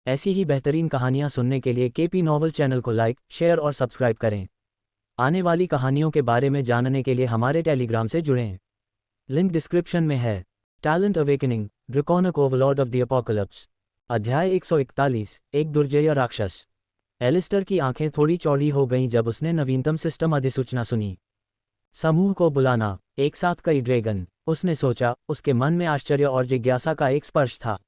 ऐसी ही बेहतरीन कहानियाँ सुनने के लिए केपी नॉवल चैनल को लाइक, शेयर और सब्सक्राइब करें। आने वाली कहानियों के बारे में जानने के लिए हमारे टेलीग्राम से जुड़ें। लिंक डिस्क्रिप्शन में है। Talent awakening, draconic overlord of the apocalypse. अध्याय 141, एक दुर्जय राक्षस। एलिस्टर की आंखें थोड़ी चौड़ी हो गईं जब उसने नवीनतम सिस्टम अधिसूचना सुनी। समूह को बुलाना, एक साथ कई ड्रैगन। उसने सोचा, उसके मन में आश्चर्य और जिज्ञासा का एक स्पर्श था।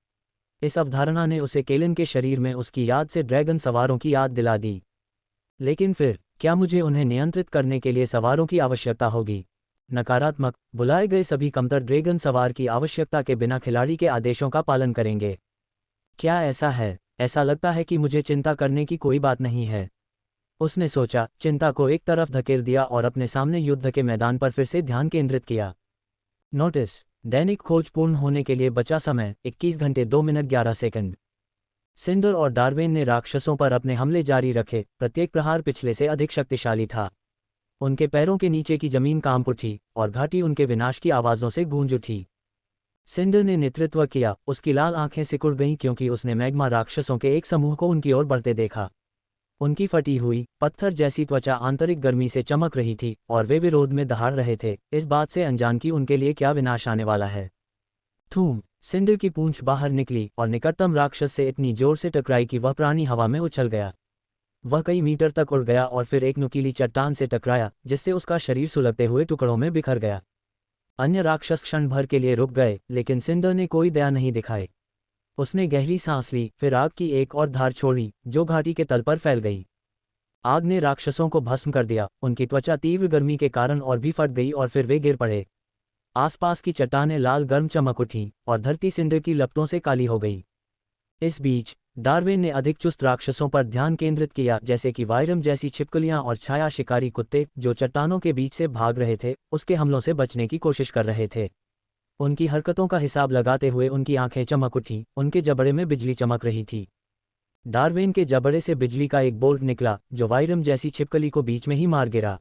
इस अवधारणा ने उसे केलिन के शरीर में उसकी याद से ड्रैगन सवारों की याद दिला दी। लेकिन फिर, क्या मुझे उन्हें नियंत्रित करने के लिए सवारों की आवश्यकता होगी? नकारात्मक, बुलाए गए सभी कमतर ड्रैगन सवार की आवश्यकता के बिना खिलाड़ी के आदेशों का पालन करेंगे। क्या ऐसा है? ऐसा लगता है कि मुझे चिंता करने की कोई बात नहीं है। उसने सोचा, चिंता को एक तरफ धकेल दिया और अपने सामने युद्ध के मैदान पर फिर से ध्यान केंद्रित किया। नोटिस, दैनिक खोज पूर्ण होने के लिए बचा समय 21 घंटे 2 मिनट 11 सेकंड। सिंडर और डार्विन ने राक्षसों पर अपने हमले जारी रखे। प्रत्येक प्रहार पिछले से अधिक शक्तिशाली था। उनके पैरों के नीचे की जमीन कांप उठी और घाटी उनके विनाश की आवाज़ों से गूंज उठी। सिंडर ने नेतृत्व किया। उसकी लाल आंखें सिकुड़ गईं क्योंकि उसने मैग्मा राक्षसों के एक समूह को उनकी ओर बढ़ते देखा। उनकी फटी हुई, पत्थर जैसी त्वचा आंतरिक गर्मी से चमक रही थी और वे विरोध में दहाड़ रहे थे, इस बात से अनजान कि उनके लिए क्या विनाश आने वाला है। थूम! सिंडर की पूंछ बाहर निकली और निकटतम राक्षस से इतनी जोर से टकराई कि वह प्राणी हवा में उछल गया। वह कई मीटर तक उड़ गया और फिर एक नुकीली चट्टान से टकराया, जिससे उसका शरीर सुलगते हुए टुकड़ों में बिखर गया। अन्य राक्षस क्षण भर के लिए रुक गए, लेकिन सिंडर ने कोई दया नहीं दिखाई। उसने गहरी सांस ली, फिर आग की एक और धार छोड़ी, जो घाटी के तल पर फैल गई। आग ने राक्षसों को भस्म कर दिया। उनकी त्वचा तीव्र गर्मी के कारण और भी फट गई और फिर वे गिर पड़े। आसपास की चट्टानें लाल गर्म चमक उठीं और धरती सिंडर की लपटों से काली हो गई। इस बीच डार्विन ने अधिक चुस्त राक्षसों पर ध्यान केंद्रित किया, जैसे कि वायरम जैसी छिपकलियां और छाया शिकारी कुत्ते, जो चट्टानों के बीच से भाग रहे थे, उसके हमलों से बचने की कोशिश कर रहे थे। उनकी हरकतों का हिसाब लगाते हुए उनकी आंखें चमक उठीं। उनके जबड़े में बिजली चमक रही थी। डार्विन के जबड़े से बिजली का एक बोल्ट निकला, जो वायरम जैसी छिपकली को बीच में ही मार गिरा।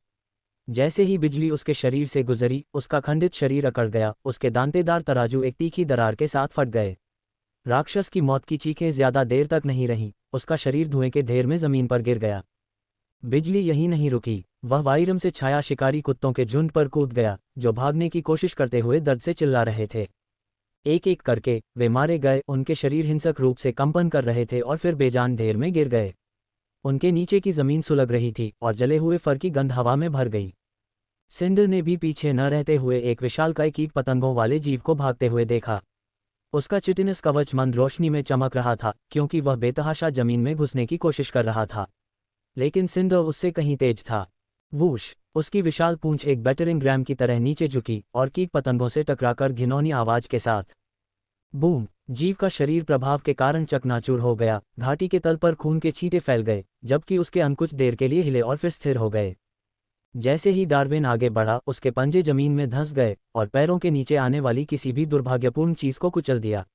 जैसे ही बिजली उसके शरीर से गुजरी, उसका खंडित शरीर अकड़ गया। उसके दांतेदार तराजू एक तीखी दरार के साथ फट गए। राक्षस की मौत की चीखें ज्यादा देर तक नहीं रहीं। उसका शरीर धुएं के ढेर में जमीन पर गिर गया। बिजली यहीं नहीं रुकी, वह वायरम से छाया शिकारी कुत्तों के झुंड पर कूद गया, जो भागने की कोशिश करते हुए दर्द से चिल्ला रहे थे। एक एक करके वे मारे गए। उनके शरीर हिंसक रूप से कंपन कर रहे थे और फिर बेजान ढेर में गिर गए। उनके नीचे की जमीन सुलग रही थी और जले हुए फर की गंध हवा में भर गई। सिंडर ने भी पीछे न रहते हुए एक विशालकाय कीट पतंगों वाले जीव को भागते हुए देखा। उसका चिटिनस कवच मंद रोशनी में चमक रहा था, क्योंकि वह बेतहाशा जमीन में घुसने की कोशिश कर रहा था। लेकिन सिंडर उससे कहीं तेज था। वूश! उसकी विशाल पूंछ एक बैटरिंग रैम की तरह नीचे झुकी और कीट पतंगों से टकराकर घिनौनी आवाज के साथ बूम! जीव का शरीर प्रभाव के कारण चकनाचूर हो गया। घाटी के तल पर खून के छींटे फैल गए, जबकि उसके अंग कुछ देर के लिए हिले और फिर स्थिर हो गए। जैसे ही डार्विन आगे बढ़ा, उसके पंजे जमीन में धंस गए और पैरों के नीचे आने वाली किसी भी दुर्भाग्यपूर्ण चीज को कुचल दिया।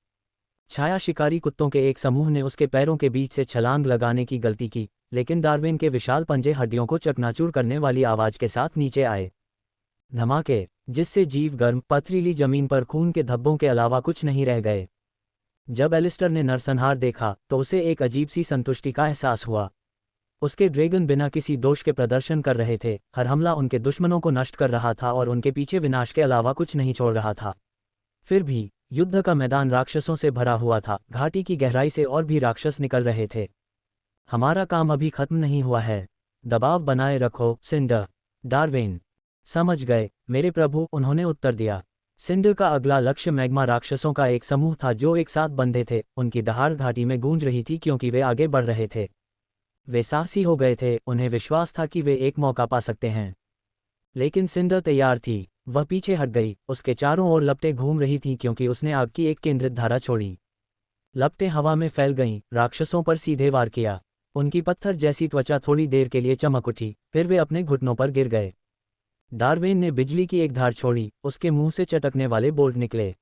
छाया शिकारी कुत्तों के एक समूह ने उसके पैरों के बीच से छलांग लगाने की गलती की, लेकिन डार्विन के विशाल पंजे हड्डियों को चकनाचूर करने वाली आवाज के साथ नीचे आए। धमाके, जिससे जीव गर्म पथरीली जमीन पर खून के धब्बों के अलावा कुछ नहीं रह गए। जब एलिस्टर ने नरसंहार देखा तो उसे एक अजीब सी संतुष्टि का एहसास हुआ। उसके ड्रैगन बिना किसी दोष के प्रदर्शन कर रहे थे। हर हमला उनके दुश्मनों को नष्ट कर रहा था और उनके पीछे विनाश के अलावा कुछ नहीं छोड़ रहा था। फिर भी युद्ध का मैदान राक्षसों से भरा हुआ था। घाटी की गहराई से और भी राक्षस निकल रहे थे। हमारा काम अभी खत्म नहीं हुआ है। दबाव बनाए रखो, सिंडर। डार्विन समझ गए, मेरे प्रभु, उन्होंने उत्तर दिया। सिंडर का अगला लक्ष्य मैग्मा राक्षसों का एक समूह था जो एक साथ बंधे थे। उनकी दहाड़ घाटी में गूंज रही थी क्योंकि वे आगे बढ़ रहे थे। वे साहसी हो गए थे। उन्हें विश्वास था कि वे एक मौका पा सकते हैं। लेकिन सिंडर तैयार थी। वह पीछे हट गई। उसके चारों ओर लपटें घूम रही थीं क्योंकि उसने आग की एक केंद्रित धारा छोड़ी। लपटें हवा में फैल गईं, राक्षसों पर सीधे वार किया। उनकी पत्थर जैसी त्वचा थोड़ी देर के लिए चमक उठी, फिर वे अपने घुटनों पर गिर गए। डार्विन ने बिजली की एक धार छोड़ी। उसके मुंह से चटकने वाले बोल्ट निकले।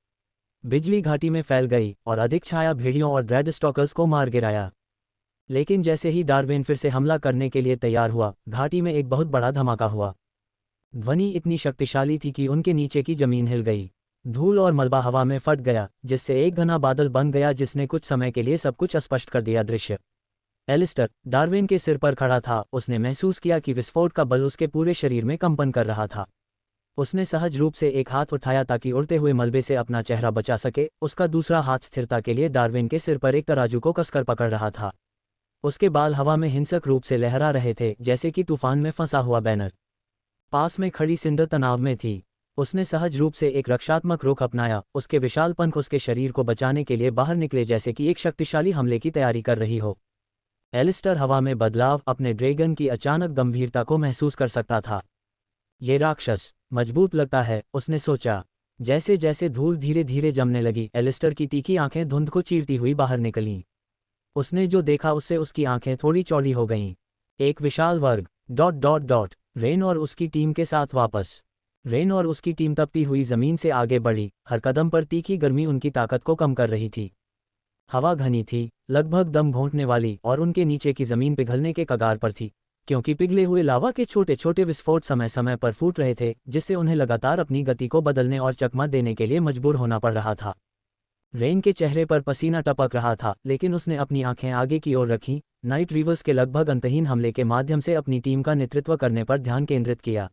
बिजली घाटी में फैल गई और अधिक छाया भेड़ियों और ड्रेड स्टॉकर्स को मार गिराया। लेकिन जैसे ही डार्विन फिर से हमला करने के लिए तैयार हुआ, घाटी में एक बहुत बड़ा धमाका हुआ। ध्वनि इतनी शक्तिशाली थी कि उनके नीचे की जमीन हिल गई। धूल और मलबा हवा में फट गया, जिससे एक घना बादल बन गया जिसने कुछ समय के लिए सब कुछ स्पष्ट कर दिया दृश्य। एलिस्टर डार्विन के सिर पर खड़ा था। उसने महसूस किया कि विस्फोट का बल उसके पूरे शरीर में कंपन कर रहा था। उसने सहज रूप से एक हाथ उठाया ताकि उड़ते हुए मलबे से अपना चेहरा बचा सके। उसका दूसरा हाथ स्थिरता के लिए डार्विन के सिर पर एक तराजू को कसकर पकड़ रहा था। उसके बाल हवा में हिंसक रूप से लहरा रहे थे, जैसे कि तूफान में फंसा हुआ बैनर। पास में खड़ी सिंडर तनाव में थी। उसने सहज रूप से एक रक्षात्मक रुख अपनाया। उसके विशाल पंख उसके शरीर को बचाने के लिए बाहर निकले, जैसे कि एक शक्तिशाली हमले की तैयारी कर रही हो। एलिस्टर हवा में बदलाव, अपने ड्रैगन की अचानक गंभीरता को महसूस कर सकता था। ये राक्षस मजबूत लगता है, उसने सोचा। जैसे जैसे धूल धीरे धीरे जमने लगी, एलिस्टर की तीखी आंखें धुंध को चीरती हुई बाहर निकलीं। उसने जो देखा उससे उसकी आंखें थोड़ी चौड़ी हो गईं। एक विशाल वर्ग रेन और उसकी टीम के साथ वापस। रेन और उसकी टीम तपती हुई जमीन से आगे बढ़ी। हर कदम पर तीखी गर्मी उनकी ताकत को कम कर रही थी। हवा घनी थी, लगभग दम घोंटने वाली, और उनके नीचे की जमीन पिघलने के कगार पर थी, क्योंकि पिघले हुए लावा के छोटे छोटे विस्फोट समय समय पर फूट रहे थे, जिससे उन्हें लगातार अपनी गति को बदलने और चकमा देने के लिए मजबूर होना पड़ रहा था। रेन के चेहरे पर पसीना टपक रहा था, लेकिन उसने अपनी आंखें आगे की ओर रखीं, नाइट रीवर्स के लगभग अंतहीन हमले के माध्यम से अपनी टीम का नेतृत्व करने पर ध्यान केंद्रित किया।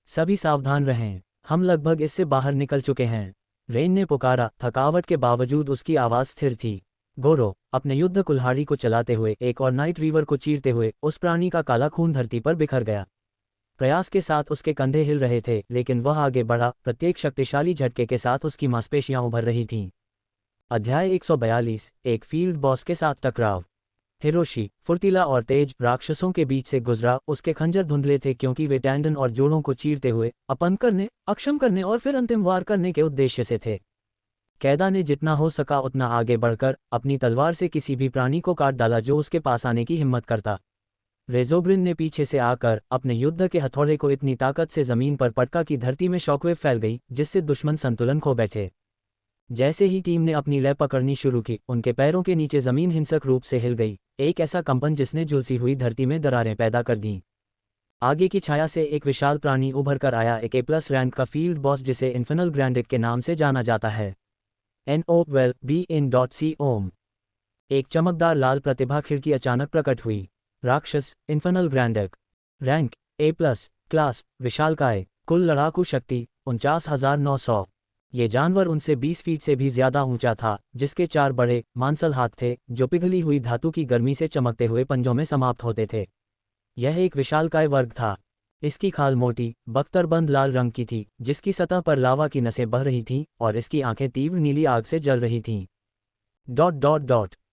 सभी सावधान रहें, हम लगभग इससे बाहर निकल चुके हैं, रेन ने पुकारा। थकावट के बावजूद उसकी आवाज़ स्थिर थी। गोरो अपने युद्ध कुल्हाड़ी को चलाते हुए एक और नाइट रीवर को चीरते हुए उस प्राणी का काला खून धरती पर बिखर गया। प्रयास के साथ उसके कंधे हिल रहे थे, लेकिन वह आगे बढ़ा। प्रत्येक शक्तिशाली झटके के साथ उसकी मांसपेशियां उभर रही थीं। अध्याय 142 एक फील्ड बॉस के साथ टकराव। हिरोशी फुर्तीला और तेज राक्षसों के बीच से गुजरा। उसके खंजर धुंधले थे, क्योंकि वे टैंडन और जोड़ों को चीरते हुए अपंग करने, अक्षम करने और फिर अंतिम वार करने के उद्देश्य से थे। कैदा ने जितना हो सका उतना आगे बढ़कर अपनी तलवार से किसी भी प्राणी को काट डाला जो उसके पास आने की हिम्मत करता। रेजोग्रिन ने पीछे से आकर अपने युद्ध के हथौड़े को इतनी ताकत से जमीन पर पटका कि धरती में शॉकवेव फैल गई, जिससे दुश्मन संतुलन खो बैठे। जैसे ही टीम ने अपनी लय पकड़नी शुरू की, उनके पैरों के नीचे जमीन हिंसक रूप से हिल गई, एक ऐसा कंपन जिसने झुलसी हुई धरती में दरारें पैदा कर दीं। आगे की छाया से एक विशाल प्राणी उभर कर आया, एक A+ रैंक का फील्ड बॉस जिसे इन्फिनल ग्रैंडिक के नाम से जाना जाता है। NOBIN.C ओम। एक चमकदार लाल प्रतिभा खिड़की अचानक प्रकट हुई। राक्षस इन्फिनल ग्रैंडिक, रैंक A+, क्लास विशालकाय, कुल लड़ाकू शक्ति 49,900। ये जानवर उनसे 20 फीट से भी ज्यादा ऊंचा था, जिसके 4 बड़े मांसल हाथ थे जो पिघली हुई धातु की गर्मी से चमकते हुए पंजों में समाप्त होते थे। यह एक विशालकाय वर्ग था। इसकी खाल मोटी, बख्तरबंद लाल रंग की थी, जिसकी सतह पर लावा की नसें बह रही थीं, और इसकी आंखें तीव्र नीली आग से जल रही थीं।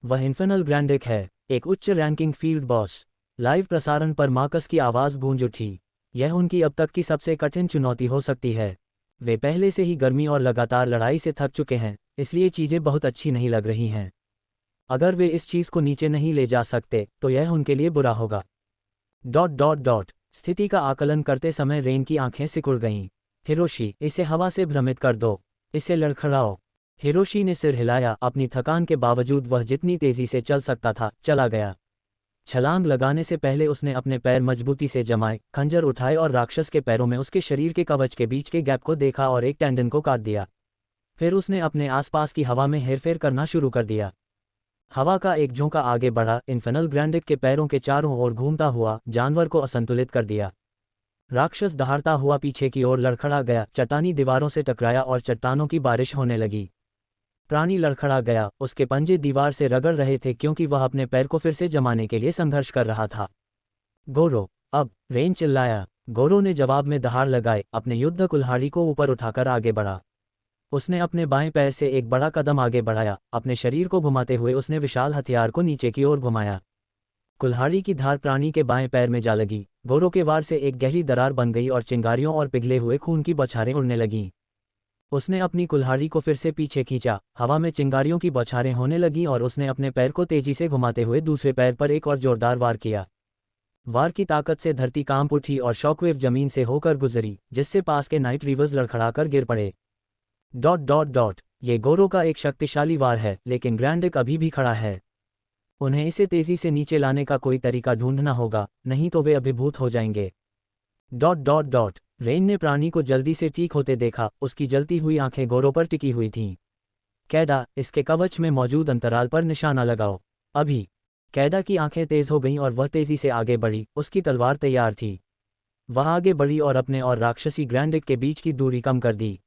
वह इन्फिनल ग्रैंडिक है, एक उच्च रैंकिंग फील्ड बॉस। लाइव प्रसारण पर मार्कस की आवाज़ गूंज उठी। यह उनकी अब तक की सबसे कठिन चुनौती हो सकती है। वे पहले से ही गर्मी और लगातार लड़ाई से थक चुके हैं, इसलिए चीज़ें बहुत अच्छी नहीं लग रही हैं। अगर वे इस चीज़ को नीचे नहीं ले जा सकते तो यह उनके लिए बुरा होगा। स्थिति का आकलन करते समय रेन की आंखें सिकुड़ गईं। हिरोशी, इसे हवा से भ्रमित कर दो, इसे लड़खड़ाओ। हिरोशी ने सिर हिलाया। अपनी थकान के बावजूद वह जितनी तेजी से चल सकता था चला गया। छलांग लगाने से पहले उसने अपने पैर मजबूती से जमाए, खंजर उठाए और राक्षस के पैरों में उसके शरीर के कवच के बीच के गैप को देखा और एक टेंडन को काट दिया। फिर उसने अपने आसपास की हवा में हेरफेर करना शुरू कर दिया। हवा का एक झोंका आगे बढ़ा, इन्फिनल ग्रैंडिक के पैरों के चारों ओर घूमता हुआ जानवर को असंतुलित कर दिया। राक्षस दहाड़ता हुआ पीछे की ओर लड़खड़ा गया, चट्टानी दीवारों से टकराया और चट्टानों की बारिश होने लगी। प्राणी लड़खड़ा गया, उसके पंजे दीवार से रगड़ रहे थे क्योंकि वह अपने पैर को फिर से जमाने के लिए संघर्ष कर रहा था। गोरो, अब, रेन चिल्लाया। गोरो ने जवाब में दहाड़ लगाए, अपने युद्ध कुल्हाड़ी को ऊपर उठाकर आगे बढ़ा। उसने अपने बाएं पैर से एक बड़ा कदम आगे बढ़ाया। अपने शरीर को घुमाते हुए उसने विशाल हथियार को नीचे की ओर घुमाया। कुल्हाड़ी की धार प्राणी के बाएं पैर में जा लगी। गोरो के वार से एक गहरी दरार बन गई और चिंगारियों और पिघले हुए खून की बौछारें उड़ने लगीं। उसने अपनी कुल्हाड़ी को फिर से पीछे खींचा। हवा में चिंगारियों की बौछारें होने लगीं और उसने अपने पैर को तेजी से घुमाते हुए दूसरे पैर पर एक और जोरदार वार किया। वार की ताकत से धरती कांप उठी और शॉकवेव जमीन से होकर गुजरी, जिससे पास के नाइट रीवर्स लड़खड़ाकर गिर पड़े। ये गोरो का एक शक्तिशाली वार है, लेकिन ग्रैंडिक अभी भी खड़ा है। उन्हें इसे तेजी से नीचे लाने का कोई तरीका ढूंढना होगा, नहीं तो वे अभिभूत हो जाएंगे। रेन ने प्राणी को जल्दी से ठीक होते देखा, उसकी जलती हुई आंखें गोरों पर टिकी हुई थीं। कैडा, इसके कवच में मौजूद अंतराल पर निशाना लगाओ, अभी। कैडा की आंखें तेज हो गईं और वह तेजी से आगे बढ़ी, उसकी तलवार तैयार थी। वह आगे बढ़ी और अपने और राक्षसी ग्रैंडिक के बीच की दूरी कम कर दी।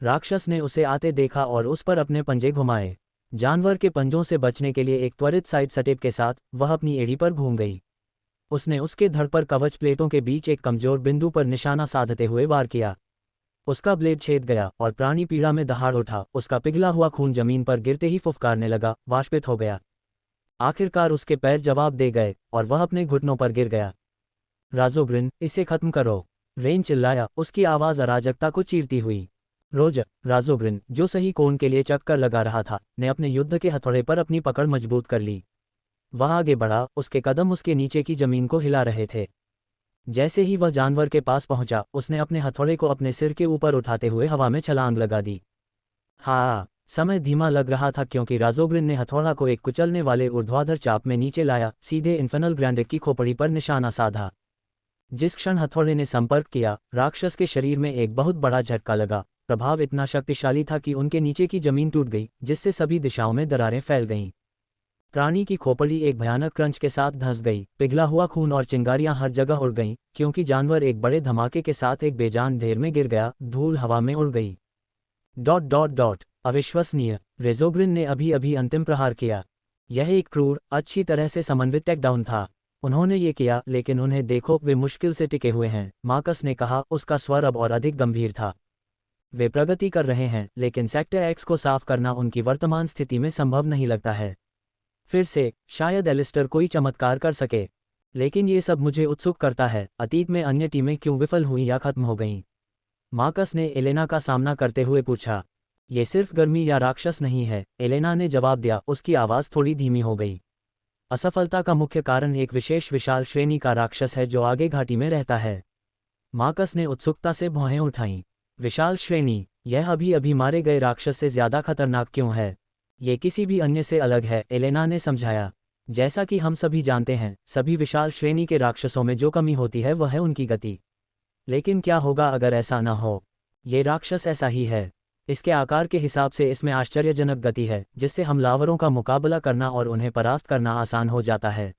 राक्षस ने उसे आते देखा और उस पर अपने पंजे घुमाए। जानवर के पंजों से बचने के लिए एक त्वरित साइड स्टेप के साथ वह अपनी एड़ी पर घूम गई। उसने उसके धड़ पर कवच प्लेटों के बीच एक कमजोर बिंदु पर निशाना साधते हुए वार किया। उसका ब्लेड छेद गया और प्राणी पीड़ा में दहाड़ उठा। उसका पिघला हुआ खून जमीन पर गिरते ही फुफकारने लगा, वाष्पित हो गया। आखिरकार उसके पैर जवाब दे गए और वह अपने घुटनों पर गिर गया। राजोग्रिन, इसे खत्म करो, रेन चिल्लाया, उसकी आवाज़ अराजकता को चीरती हुई। राजोग्रिन, जो सही कोण के लिए चक्कर लगा रहा था, ने अपने युद्ध के हथौड़े पर अपनी पकड़ मजबूत कर ली। वह आगे बढ़ा, उसके कदम उसके नीचे की जमीन को हिला रहे थे। जैसे ही वह जानवर के पास पहुंचा, उसने अपने हथौड़े को अपने सिर के ऊपर उठाते हुए हवा में छलांग लगा दी। हाँ, समय धीमा लग रहा था क्योंकि राजोग्रिन ने हथौड़ा को एक कुचलने वाले ऊर्ध्वाधर चाप में नीचे लाया, सीधे इन्फेनल ग्रैंडिक की खोपड़ी पर निशाना साधा। जिस क्षण हथौड़े ने संपर्क किया, राक्षस के शरीर में एक बहुत बड़ा झटका लगा। प्रभाव इतना शक्तिशाली था कि उनके नीचे की जमीन टूट गई, जिससे सभी दिशाओं में दरारें फैल गईं। प्राणी की खोपड़ी एक भयानक क्रंच के साथ धंस गई, पिघला हुआ खून और चिंगारियां हर जगह उड़ गईं, क्योंकि जानवर एक बड़े धमाके के साथ एक बेजान ढेर में गिर गया, धूल हवा में उड़ गई। अविश्वसनीय, रेजोग्रिन ने अभी अभी अंतिम प्रहार किया। यह एक क्रूर, अच्छी तरह से समन्वित टेकडाउन था। उन्होंने ये किया, लेकिन उन्हें देखो, वे मुश्किल से टिके हुए हैं, मार्कस ने कहा, उसका स्वर अब और अधिक गंभीर था। वे प्रगति कर रहे हैं, लेकिन सेक्टर एक्स को साफ करना उनकी वर्तमान स्थिति में संभव नहीं लगता है। फिर से, शायद एलिस्टर कोई चमत्कार कर सके। लेकिन ये सब मुझे उत्सुक करता है, अतीत में अन्य टीमें क्यों विफल हुई या खत्म हो गईं? मार्कस ने एलेना का सामना करते हुए पूछा। ये सिर्फ गर्मी या राक्षस नहीं है, एलेना ने जवाब दिया, उसकी आवाज़ थोड़ी धीमी हो गई। असफलता का मुख्य कारण एक विशेष विशाल श्रेणी का राक्षस है जो आगे घाटी में रहता है। मार्कस ने उत्सुकता से भौहें उठाईं। विशाल श्रेणी, यह अभी अभी मारे गए राक्षस से ज्यादा खतरनाक क्यों है? ये किसी भी अन्य से अलग है, एलेना ने समझाया। जैसा कि हम सभी जानते हैं, सभी विशाल श्रेणी के राक्षसों में जो कमी होती है वह है उनकी गति। लेकिन क्या होगा अगर ऐसा न हो? ये राक्षस ऐसा ही है। इसके आकार के हिसाब से इसमें आश्चर्यजनक गति है, जिससे हमलावरों का मुकाबला करना और उन्हें परास्त करना आसान हो जाता है।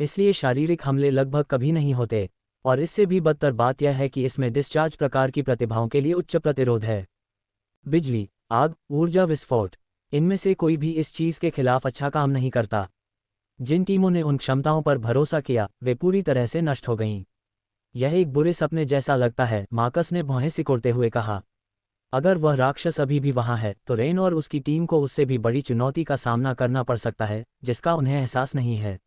इसलिए शारीरिक हमले लगभग कभी नहीं होते, और इससे भी बदतर बात यह है कि इसमें डिस्चार्ज प्रकार की प्रतिभाओं के लिए उच्च प्रतिरोध है। बिजली, आग, ऊर्जा विस्फोट, इनमें से कोई भी इस चीज़ के खिलाफ अच्छा काम नहीं करता। जिन टीमों ने उन क्षमताओं पर भरोसा किया, वे पूरी तरह से नष्ट हो गईं। यह एक बुरे सपने जैसा लगता है, मार्कस ने भौहें सिकोड़ते हुए कहा। अगर वह राक्षस अभी भी वहां है, तो रेन और उसकी टीम को उससे भी बड़ी चुनौती का सामना करना पड़ सकता है, जिसका उन्हें एहसास नहीं है।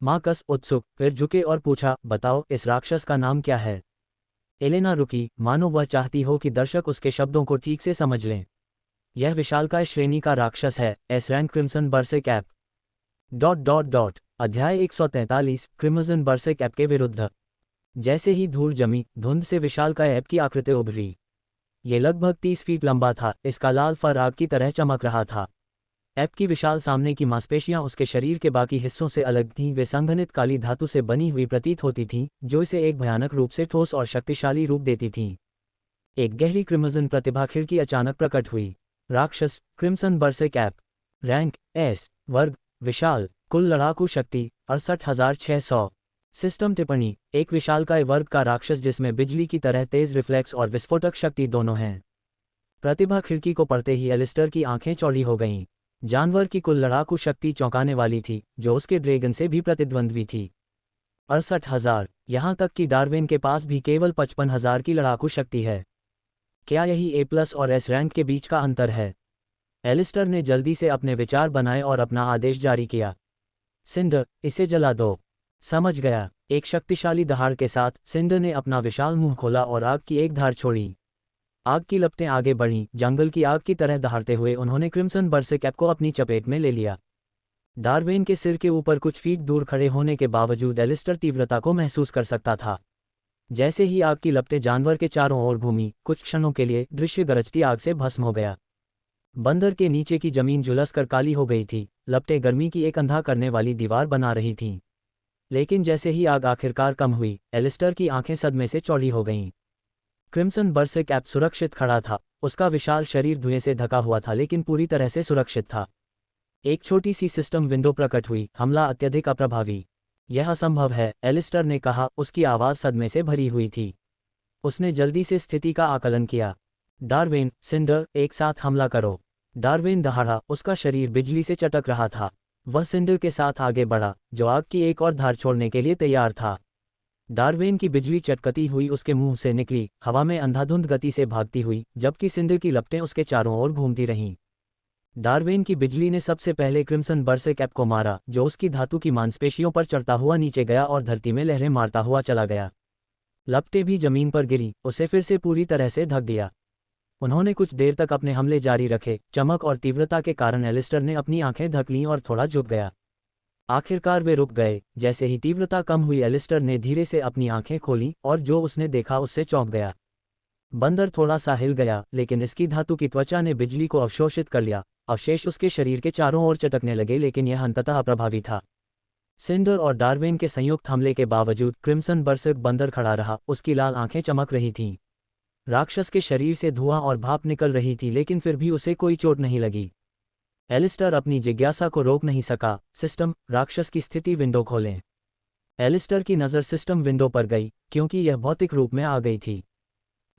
मार्कस उत्सुक, फिर झुके और पूछा, बताओ, इस राक्षस का नाम क्या है? एलेना रुकी, मानो वह चाहती हो कि दर्शक उसके शब्दों को ठीक से समझ लें। यह विशालकाय श्रेणी का राक्षस है, एस रैंक क्रिम्सन बरसेक। अध्याय 143, क्रिम्सन बरसेक के विरुद्ध। जैसे ही धूल जमी, धुंध से विशालकाय ऐप की आकृति उभरी। ये लगभग 30 फीट लंबा था, इसका लाल फर आग की तरह चमक रहा था। ऐप की विशाल सामने की मांसपेशियां उसके शरीर के बाकी हिस्सों से अलग थीं, वे संघनित काली धातु से बनी हुई प्रतीत होती थीं, जो इसे एक भयानक रूप से ठोस और शक्तिशाली रूप देती थीं। एक गहरी क्रिम्सन प्रतिभा खिड़की अचानक प्रकट हुई। राक्षस, क्रिम्सन बरसेक, रैंक एस, वर्ग, विशाल, कुल लड़ाकू शक्ति 68,600। सिस्टम टिप्पणी, एक विशालकाय वर्ग का राक्षस जिसमें बिजली की तरह तेज रिफ्लेक्स और विस्फोटक शक्ति दोनों हैं। प्रतिभा खिड़की को पढ़ते ही एलिस्टर की आंखें चौड़ी हो गईं। जानवर की कुल लड़ाकू शक्ति चौंकाने वाली थी, जो उसके ड्रैगन से भी प्रतिद्वंद्वी थी। 68,000, यहाँ तक कि डार्विन के पास भी केवल 55,000 की लड़ाकू शक्ति है। क्या यही A+ और S रैंक के बीच का अंतर है? एलिस्टर ने जल्दी से अपने विचार बनाए और अपना आदेश जारी किया। सिंडर, इसे जला दो। समझ गया। एक शक्तिशाली दहाड़ के साथ सिंडर ने अपना विशाल मुंह खोला और आग की एक धार छोड़ी। आग की लपटें आगे बढ़ीं, जंगल की आग की तरह दहाड़ते हुए उन्होंने क्रिम्सन बरसेक को अपनी चपेट में ले लिया। डार्विन के सिर के ऊपर कुछ फीट दूर खड़े होने के बावजूद एलिस्टर तीव्रता को महसूस कर सकता था। जैसे ही आग की लपटें जानवर के चारों ओर घूमी, कुछ क्षणों के लिए दृश्य गरजती आग से भस्म हो गया। बंदर के नीचे की जमीन झुलसकर काली हो गई थी, लपटें गर्मी की एक अंधा करने वाली दीवार बना रही थीं। लेकिन जैसे ही आग आखिरकार कम हुई, एलिस्टर की आंखें सदमे से चौड़ी हो गईं। क्रिम्सन बरसिक ऐप सुरक्षित खड़ा था, उसका विशाल शरीर धुएं से ढका हुआ था लेकिन पूरी तरह से सुरक्षित था। एक छोटी सी सिस्टम विंडो प्रकट हुई, हमला अत्यधिक अप्रभावी। यह असंभव है, एलिस्टर ने कहा, उसकी आवाज़ सदमे से भरी हुई थी। उसने जल्दी से स्थिति का आकलन किया। डार्विन, सिंडर, एक साथ हमला करो। डार्विन दहाड़ा, उसका शरीर बिजली से चटक रहा था। वह सिंडर के साथ आगे बढ़ा, जो आग की एक और धार छोड़ने के लिए तैयार था। डार्विन की बिजली चटकती हुई उसके मुंह से निकली, हवा में अंधाधुंध गति से भागती हुई, जबकि सिंडर की लपटें उसके चारों ओर घूमती रहीं। डार्विन की बिजली ने सबसे पहले क्रिम्सन बरसिक ऐप को मारा, जो उसकी धातु की मांसपेशियों पर चढ़ता हुआ नीचे गया और धरती में लहरें मारता हुआ चला गया। लपटें भी जमीन पर गिरी, उसे फिर से पूरी तरह से ढक दिया। उन्होंने कुछ देर तक अपने हमले जारी रखे। चमक और तीव्रता के कारण एलिस्टर ने अपनी आंखें ढक लीं और थोड़ा झुक गया। आखिरकार वे रुक गए। जैसे ही तीव्रता कम हुई, एलिस्टर ने धीरे से अपनी आंखें खोलीं और जो उसने देखा उससे चौंक गया। बंदर थोड़ा सा हिल गया, लेकिन इसकी धातु की त्वचा ने बिजली को अवशोषित कर लिया। अवशेष उसके शरीर के चारों ओर चटकने लगे, लेकिन यह अंततः अप्रभावी था। सिंडर और डार्विन के संयुक्त हमले के बावजूद क्रिम्सन बरसिक बंदर खड़ा रहा, उसकी लाल आंखें चमक रही थीं। राक्षस के शरीर से धुआं और भाप निकल रही थी, लेकिन फिर भी उसे कोई चोट नहीं लगी। एलिस्टर अपनी जिज्ञासा को रोक नहीं सका। सिस्टम, राक्षस की स्थिति विंडो खोलें। एलिस्टर की नज़र सिस्टम विंडो पर गई, क्योंकि यह भौतिक रूप में आ गई थी।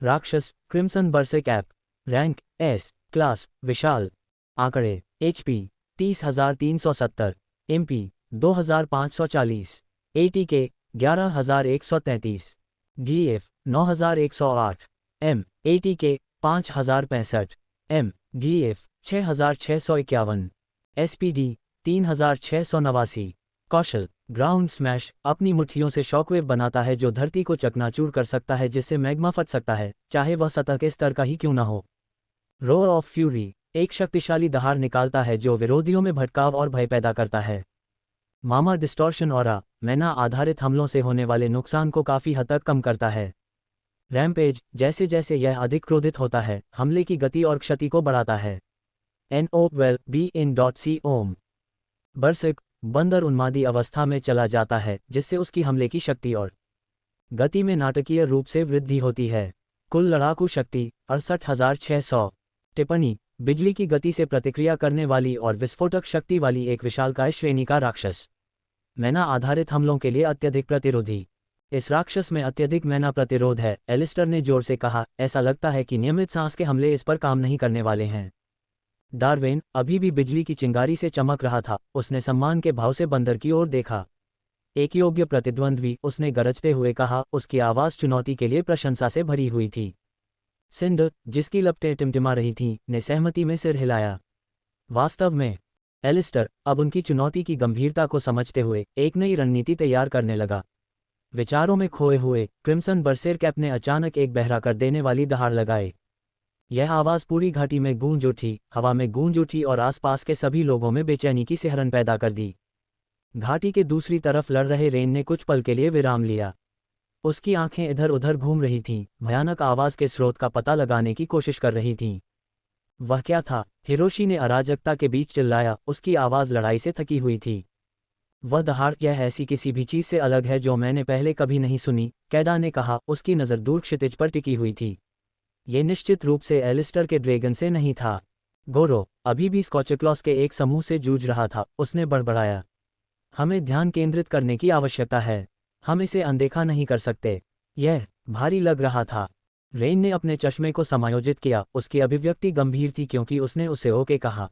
राक्षस, crimson berserk ape. Rank S, class विशाल। आंकड़े HP 30,370, MP 2,540, ATK 11,133, DF 9,108, M ATK 5,065, M DF 6,651, SPD 3,689। कौशल, ग्राउंड स्मैश, अपनी मुट्ठियों से शॉकवेव बनाता है जो धरती को चकनाचूर कर सकता है, जिससे मैग्मा फट सकता है, चाहे वह सतह के स्तर का ही क्यों न हो। रोअर ऑफ फ्यूरी, एक शक्तिशाली दहाड़ निकालता है जो विरोधियों में भटकाव और भय पैदा करता है। मामा डिस्टॉर्शन ऑरा, मैना आधारित हमलों से होने वाले नुकसान को काफ़ी हद तक कम करता है। रैम्पेज, जैसे जैसे यह अधिक क्रोधित होता है, हमले की गति और क्षति को बढ़ाता है। NOWELL-BE-IN.C ओम। बरसिक, बंदर उन्मादी अवस्था में चला जाता है, जिससे उसकी हमले की शक्ति और गति में नाटकीय रूप से वृद्धि होती है। कुल लड़ाकू शक्ति 68,600। टिप्पणी, बिजली की गति से प्रतिक्रिया करने वाली और विस्फोटक शक्ति वाली एक विशालकाय श्रेणी का राक्षस। मैना आधारित हमलों के लिए अत्यधिक प्रतिरोधी। इस राक्षस में अत्यधिक मैना प्रतिरोध है, एलिस्टर ने जोर से कहा। ऐसा लगता है कि नियमित सांस के हमले इस पर काम नहीं करने वाले हैं। डार्विन अभी भी बिजली की चिंगारी से चमक रहा था। उसने सम्मान के भाव से बंदर की ओर देखा। एक योग्य प्रतिद्वंद्वी, उसने गरजते हुए कहा, उसकी आवाज़ चुनौती के लिए प्रशंसा से भरी हुई थी। सिंडर, जिसकी लपटें टिमटिमा रही थीं, ने सहमति में सिर हिलाया। वास्तव में, एलिस्टर अब उनकी चुनौती की गंभीरता को समझते हुए एक नई रणनीति तैयार करने लगा। विचारों में खोए हुए क्रिम्सन बरसिक ने अचानक एक बहरा कर देने वाली दहाड़ लगाई। यह आवाज़ पूरी घाटी में गूंज उठी, हवा में गूंज उठी और आसपास के सभी लोगों में बेचैनी की सिहरन पैदा कर दी। घाटी के दूसरी तरफ लड़ रहे रेन ने कुछ पल के लिए विराम लिया। उसकी आंखें इधर उधर घूम रही थीं, भयानक आवाज़ के स्रोत का पता लगाने की कोशिश कर रही थीं। वह क्या था? हिरोशी ने अराजकता के बीच चिल्लाया, उसकी आवाज़ लड़ाई से थकी हुई थी। वह दहाड़, यह ऐसी किसी भी चीज़ से अलग है जो मैंने पहले कभी नहीं सुनी, कैडा ने कहा, उसकी नज़र दूर क्षितिज पर टिकी हुई थी। ये निश्चित रूप से एलिस्टर के ड्रैगन से नहीं था। गोरो अभी भी स्कॉचक्लॉस के एक समूह से जूझ रहा था, उसने बड़बड़ाया। हमें ध्यान केंद्रित करने की आवश्यकता है, हम इसे अनदेखा नहीं कर सकते। यह भारी लग रहा था। रेन ने अपने चश्मे को समायोजित किया, उसकी अभिव्यक्ति गंभीर थी क्योंकि उसने उसे ओके कहा।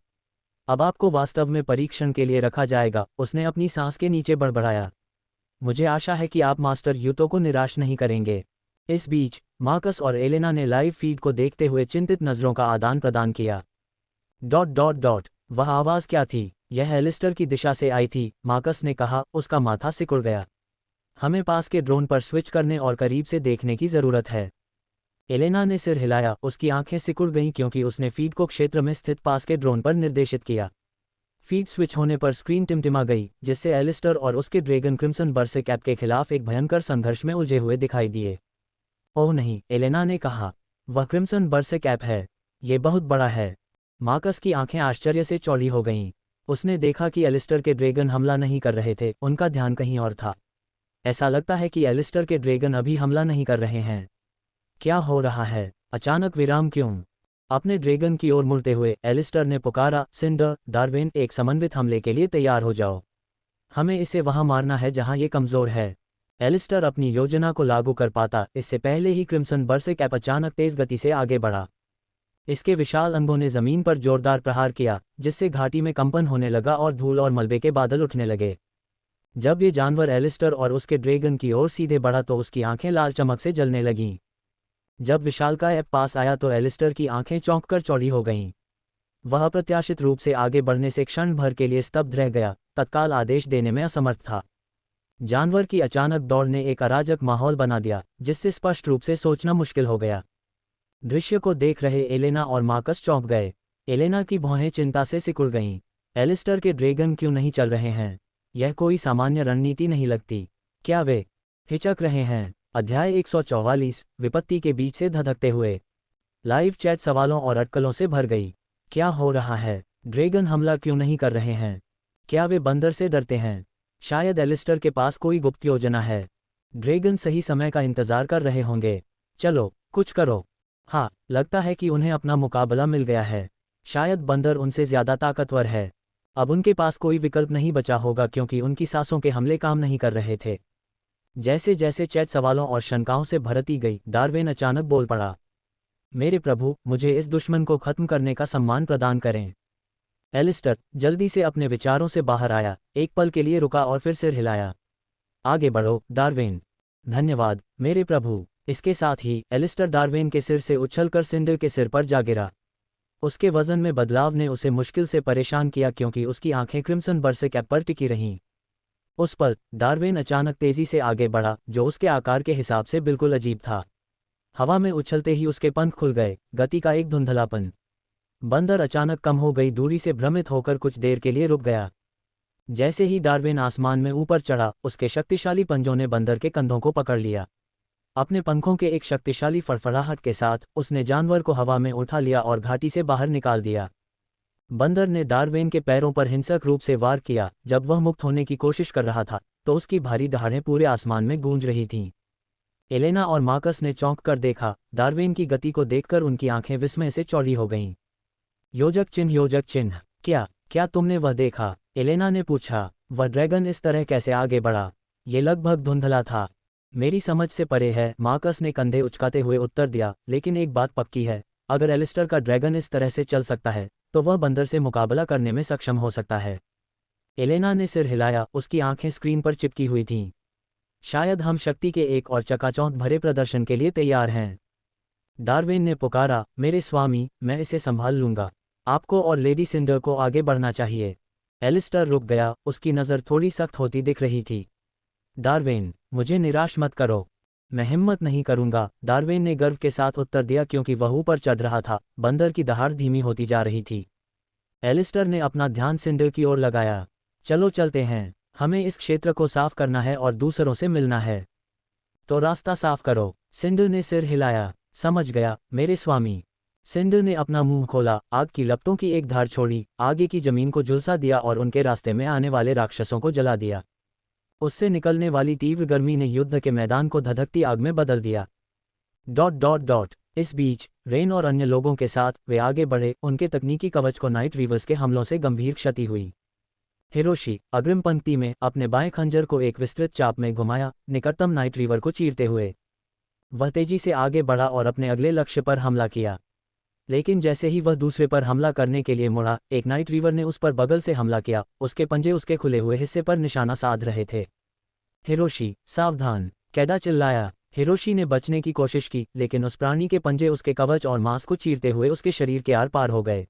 अब आपको वास्तव में परीक्षण के लिए रखा जाएगा, उसने अपनी सांस के नीचे बड़बड़ाया। मुझे आशा है कि आप मास्टर यूतो को निराश नहीं करेंगे। इस बीच मार्कस और एलेना ने लाइव फीड को देखते हुए चिंतित नज़रों का आदान प्रदान किया। ... वह आवाज़ क्या थी? यह एलिस्टर की दिशा से आई थी, मार्कस ने कहा, उसका माथा सिकुड़ गया। हमें पास के ड्रोन पर स्विच करने और करीब से देखने की ज़रूरत है। एलेना ने सिर हिलाया, उसकी आंखें सिकुड़ गईं क्योंकि उसने फीड को क्षेत्र में स्थित पास के ड्रोन पर निर्देशित किया। फीड स्विच होने पर स्क्रीन टिमटिमा गई, जिससे एलिस्टर और उसके ड्रैगन क्रिम्सन बरसिक ऐप के खिलाफ एक भयंकर संघर्ष में उलझे हुए दिखाई दिए। ओह नहीं, एलेना ने कहा, वह क्रिम्सन बरसिक ऐप है। ये बहुत बड़ा है। मार्कस की आंखें आश्चर्य से चौड़ी हो गईं। उसने देखा कि एलिस्टर के ड्रैगन हमला नहीं कर रहे थे, उनका ध्यान कहीं और था। ऐसा लगता है कि एलिस्टर के ड्रैगन अभी हमला नहीं कर रहे हैं। क्या हो रहा है? अचानक विराम क्यों? अपने ड्रैगन की ओर मुड़ते हुए एलिस्टर ने पुकारा, सिंडर, डार्विन, एक समन्वित हमले के लिए तैयार हो जाओ। हमें इसे वहां मारना है जहां ये कमजोर है। एलिस्टर अपनी योजना को लागू कर पाता इससे पहले ही क्रिम्सन बरसेकैप अचानक तेज गति से आगे बढ़ा। इसके विशाल अंगों ने जमीन पर जोरदार प्रहार किया, जिससे घाटी में कंपन होने लगा और धूल और मलबे के बादल उठने लगे। जब ये जानवर एलिस्टर और उसके ड्रैगन की ओर सीधे बढ़ा तो उसकी आंखें लाल चमक से जलने लगीं। जब विशालकाय पास आया तो एलिस्टर की आंखें चौंककर चौड़ी हो गईं। वह अप्रत्याशित रूप से आगे बढ़ने से क्षण भर के लिए स्तब्ध रह गया, तत्काल आदेश देने में असमर्थ था। जानवर की अचानक दौड़ ने एक अराजक माहौल बना दिया, जिससे स्पष्ट रूप से सोचना मुश्किल हो गया। दृश्य को देख रहे एलेना और मार्कस चौंक गए। एलेना की भौहें चिंता से सिकुड़ गईं। एलिस्टर के ड्रैगन क्यों नहीं चल रहे हैं? यह कोई सामान्य रणनीति नहीं लगती। क्या वे हिचक रहे हैं? अध्याय 144, विपत्ति के बीच से धधकते हुए। लाइव चैट सवालों और अटकलों से भर गई। क्या हो रहा है? ड्रैगन हमला क्यों नहीं कर रहे हैं? क्या वे बंदर से डरते हैं? शायद एलिस्टर के पास कोई गुप्त योजना है। ड्रैगन सही समय का इंतजार कर रहे होंगे। चलो, कुछ करो। हाँ, लगता है कि उन्हें अपना मुकाबला मिल गया है। शायद बंदर उनसे ज्यादा ताकतवर है। अब उनके पास कोई विकल्प नहीं बचा होगा क्योंकि उनकी सांसों के हमले काम नहीं कर रहे थे। जैसे जैसे चैट सवालों और शंकाओं से भरती गई, डार्विन अचानक बोल पड़ा। मेरे प्रभु, मुझे इस दुश्मन को खत्म करने का सम्मान प्रदान करें। एलिस्टर जल्दी से अपने विचारों से बाहर आया, एक पल के लिए रुका और फिर सिर हिलाया। आगे बढ़ो, डार्विन। धन्यवाद, मेरे प्रभु। इसके साथ ही एलिस्टर डार्विन के सिर से उछलकर सिंडर के सिर पर जा गिरा। उसके वजन में बदलाव ने उसे मुश्किल से परेशान किया क्योंकि उसकी आंखें क्रिम्सन बरसेकैप पर टिकी रहीं। उस पल डार्विन अचानक तेजी से आगे बढ़ा, जो उसके आकार के हिसाब से बिल्कुल अजीब था। हवा में उछलते ही उसके पंख खुल गए, गति का एक धुंधलापन। बंदर अचानक कम हो गई दूरी से भ्रमित होकर कुछ देर के लिए रुक गया। जैसे ही डार्विन आसमान में ऊपर चढ़ा, उसके शक्तिशाली पंजों ने बंदर के कंधों को पकड़ लिया। अपने पंखों के एक शक्तिशाली फड़फड़ाहट के साथ उसने जानवर को हवा में उठा लिया और घाटी से बाहर निकाल दिया। बंदर ने डार्विन के पैरों पर हिंसक रूप से वार किया। जब वह मुक्त होने की कोशिश कर रहा था तो उसकी भारी दहाड़ें पूरे आसमान में गूंज रही थीं। एलेना और मार्कस ने चौंक कर देखा। डार्विन की गति को देखकर उनकी आंखें विस्मय से चौड़ी हो गईं। योजक चिन्ह, योजक चिन्ह। क्या तुमने वह देखा? एलेना ने पूछा। वह ड्रैगन इस तरह कैसे आगे बढ़ा? ये लगभग धुंधला था। मेरी समझ से परे है, मार्कस ने कंधे उचकाते हुए उत्तर दिया। लेकिन एक बात पक्की है, अगर एलिस्टर का ड्रैगन इस तरह से चल सकता है तो वह बंदर से मुकाबला करने में सक्षम हो सकता है। एलेना ने सिर हिलाया, उसकी आंखें स्क्रीन पर चिपकी हुई थीं। शायद हम शक्ति के एक और चकाचौंध भरे प्रदर्शन के लिए तैयार हैं। डार्विन ने पुकारा, मेरे स्वामी, मैं इसे संभाल लूंगा। आपको और लेडी सिंडर को आगे बढ़ना चाहिए। एलिस्टर रुक गया, उसकी नज़र थोड़ी सख्त होती दिख रही थी। डार्विन, मुझे निराश मत करो। मैं हिम्मत नहीं करूंगा, डार्विन ने गर्व के साथ उत्तर दिया क्योंकि वह ऊपर चढ़ रहा था। बंदर की दहाड़ धीमी होती जा रही थी। एलिस्टर ने अपना ध्यान सिंडर की ओर लगाया। चलो चलते हैं, हमें इस क्षेत्र को साफ करना है और दूसरों से मिलना है। तो रास्ता साफ करो। सिंडर ने सिर हिलाया। समझ गया, मेरे स्वामी। सिंडर ने अपना मुंह खोला, आग की लपटों की एक धार छोड़ी, आगे की जमीन को झुलसा दिया और उनके रास्ते में आने वाले राक्षसों को जला दिया। उससे निकलने वाली तीव्र गर्मी ने युद्ध के मैदान को धधकती आग में बदल दिया। ... इस बीच रेन और अन्य लोगों के साथ वे आगे बढ़े। उनके तकनीकी कवच को नाइट रीवर्स के हमलों से गंभीर क्षति हुई। हिरोशी अग्रिम पंक्ति में अपने बाएं खंजर को एक विस्तृत चाप में घुमाया, निकटतम नाइट रीवर को चीरते हुए। वह तेजी से आगे बढ़ा और अपने अगले लक्ष्य पर हमला किया। लेकिन जैसे ही वह दूसरे पर हमला करने के लिए मुड़ा, एक नाइट रीवर ने उस पर बगल से हमला किया। उसके पंजे उसके खुले हुए हिस्से पर निशाना साध रहे थे। हिरोशी, सावधान! कैदा चिल्लाया। हिरोशी ने बचने की कोशिश की, लेकिन उस प्राणी के पंजे उसके कवच और मांस को चीरते हुए उसके शरीर के आर पार हो गए।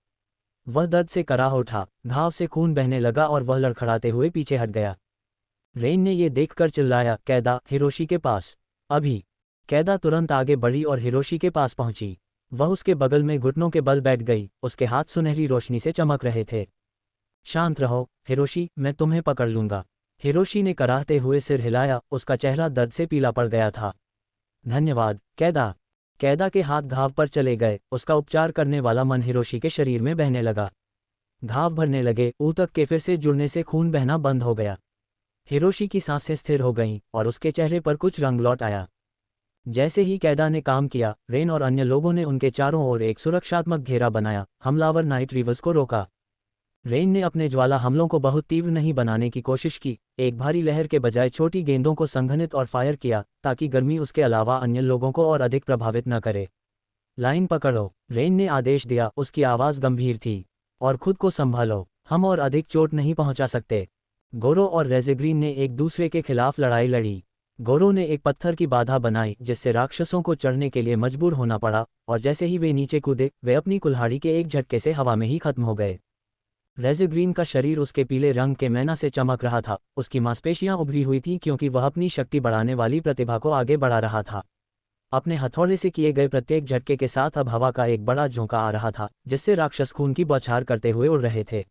वह दर्द से कराह उठा, घाव से खून बहने लगा और वह लड़खड़ाते हुए पीछे हट गया। रेन ने यह देखकर चिल्लाया, कैदा, हिरोशी के पास, अभी! कैदा तुरंत आगे बढ़ी और हिरोशी के पास पहुंची। वह उसके बगल में घुटनों के बल बैठ गई, उसके हाथ सुनहरी रोशनी से चमक रहे थे। शांत रहो, हिरोशी, मैं तुम्हें पकड़ लूंगा। हिरोशी ने कराहते हुए सिर हिलाया, उसका चेहरा दर्द से पीला पड़ गया था। धन्यवाद, कैदा। कैदा के हाथ घाव पर चले गए, उसका उपचार करने वाला मन हिरोशी के शरीर में बहने लगा। घाव भरने लगे, ऊतक के फिर से जुड़ने से खून बहना बंद हो गया। हिरोशी की सांसें स्थिर हो गईं और उसके चेहरे पर कुछ रंग लौट आया। जैसे ही कैडा ने काम किया, रेन और अन्य लोगों ने उनके चारों ओर एक सुरक्षात्मक घेरा बनाया। हमलावर नाइट रीवर्स को रोका। रेन ने अपने ज्वाला हमलों को बहुत तीव्र नहीं बनाने की कोशिश की, एक भारी लहर के बजाय छोटी गेंदों को संघनित और फायर किया, ताकि गर्मी उसके अलावा अन्य लोगों को और अधिक प्रभावित न करे। लाइन पकड़ो, रेन ने आदेश दिया, उसकी आवाज़ गंभीर थी। और खुद को संभालो, हम और अधिक चोट नहीं पहुंचा सकते। गोरो और रेज़ेग्रीन ने एक दूसरे के खिलाफ लड़ाई लड़ी। गोरो ने एक पत्थर की बाधा बनाई जिससे राक्षसों को चढ़ने के लिए मजबूर होना पड़ा, और जैसे ही वे नीचे कूदे, वे अपनी कुल्हाड़ी के एक झटके से हवा में ही खत्म हो गए। रेज़ेग्रीन का शरीर उसके पीले रंग के मैना से चमक रहा था, उसकी मांसपेशियां उभरी हुई थीं क्योंकि वह अपनी शक्ति बढ़ाने वाली प्रतिभा को आगे बढ़ा रहा था। अपने हथौड़े से किए गए प्रत्येक झटके के साथ अब हवा का एक बड़ा झोंका आ रहा था, जिससे राक्षस खून की बौछार करते हुए उड़ रहे थे।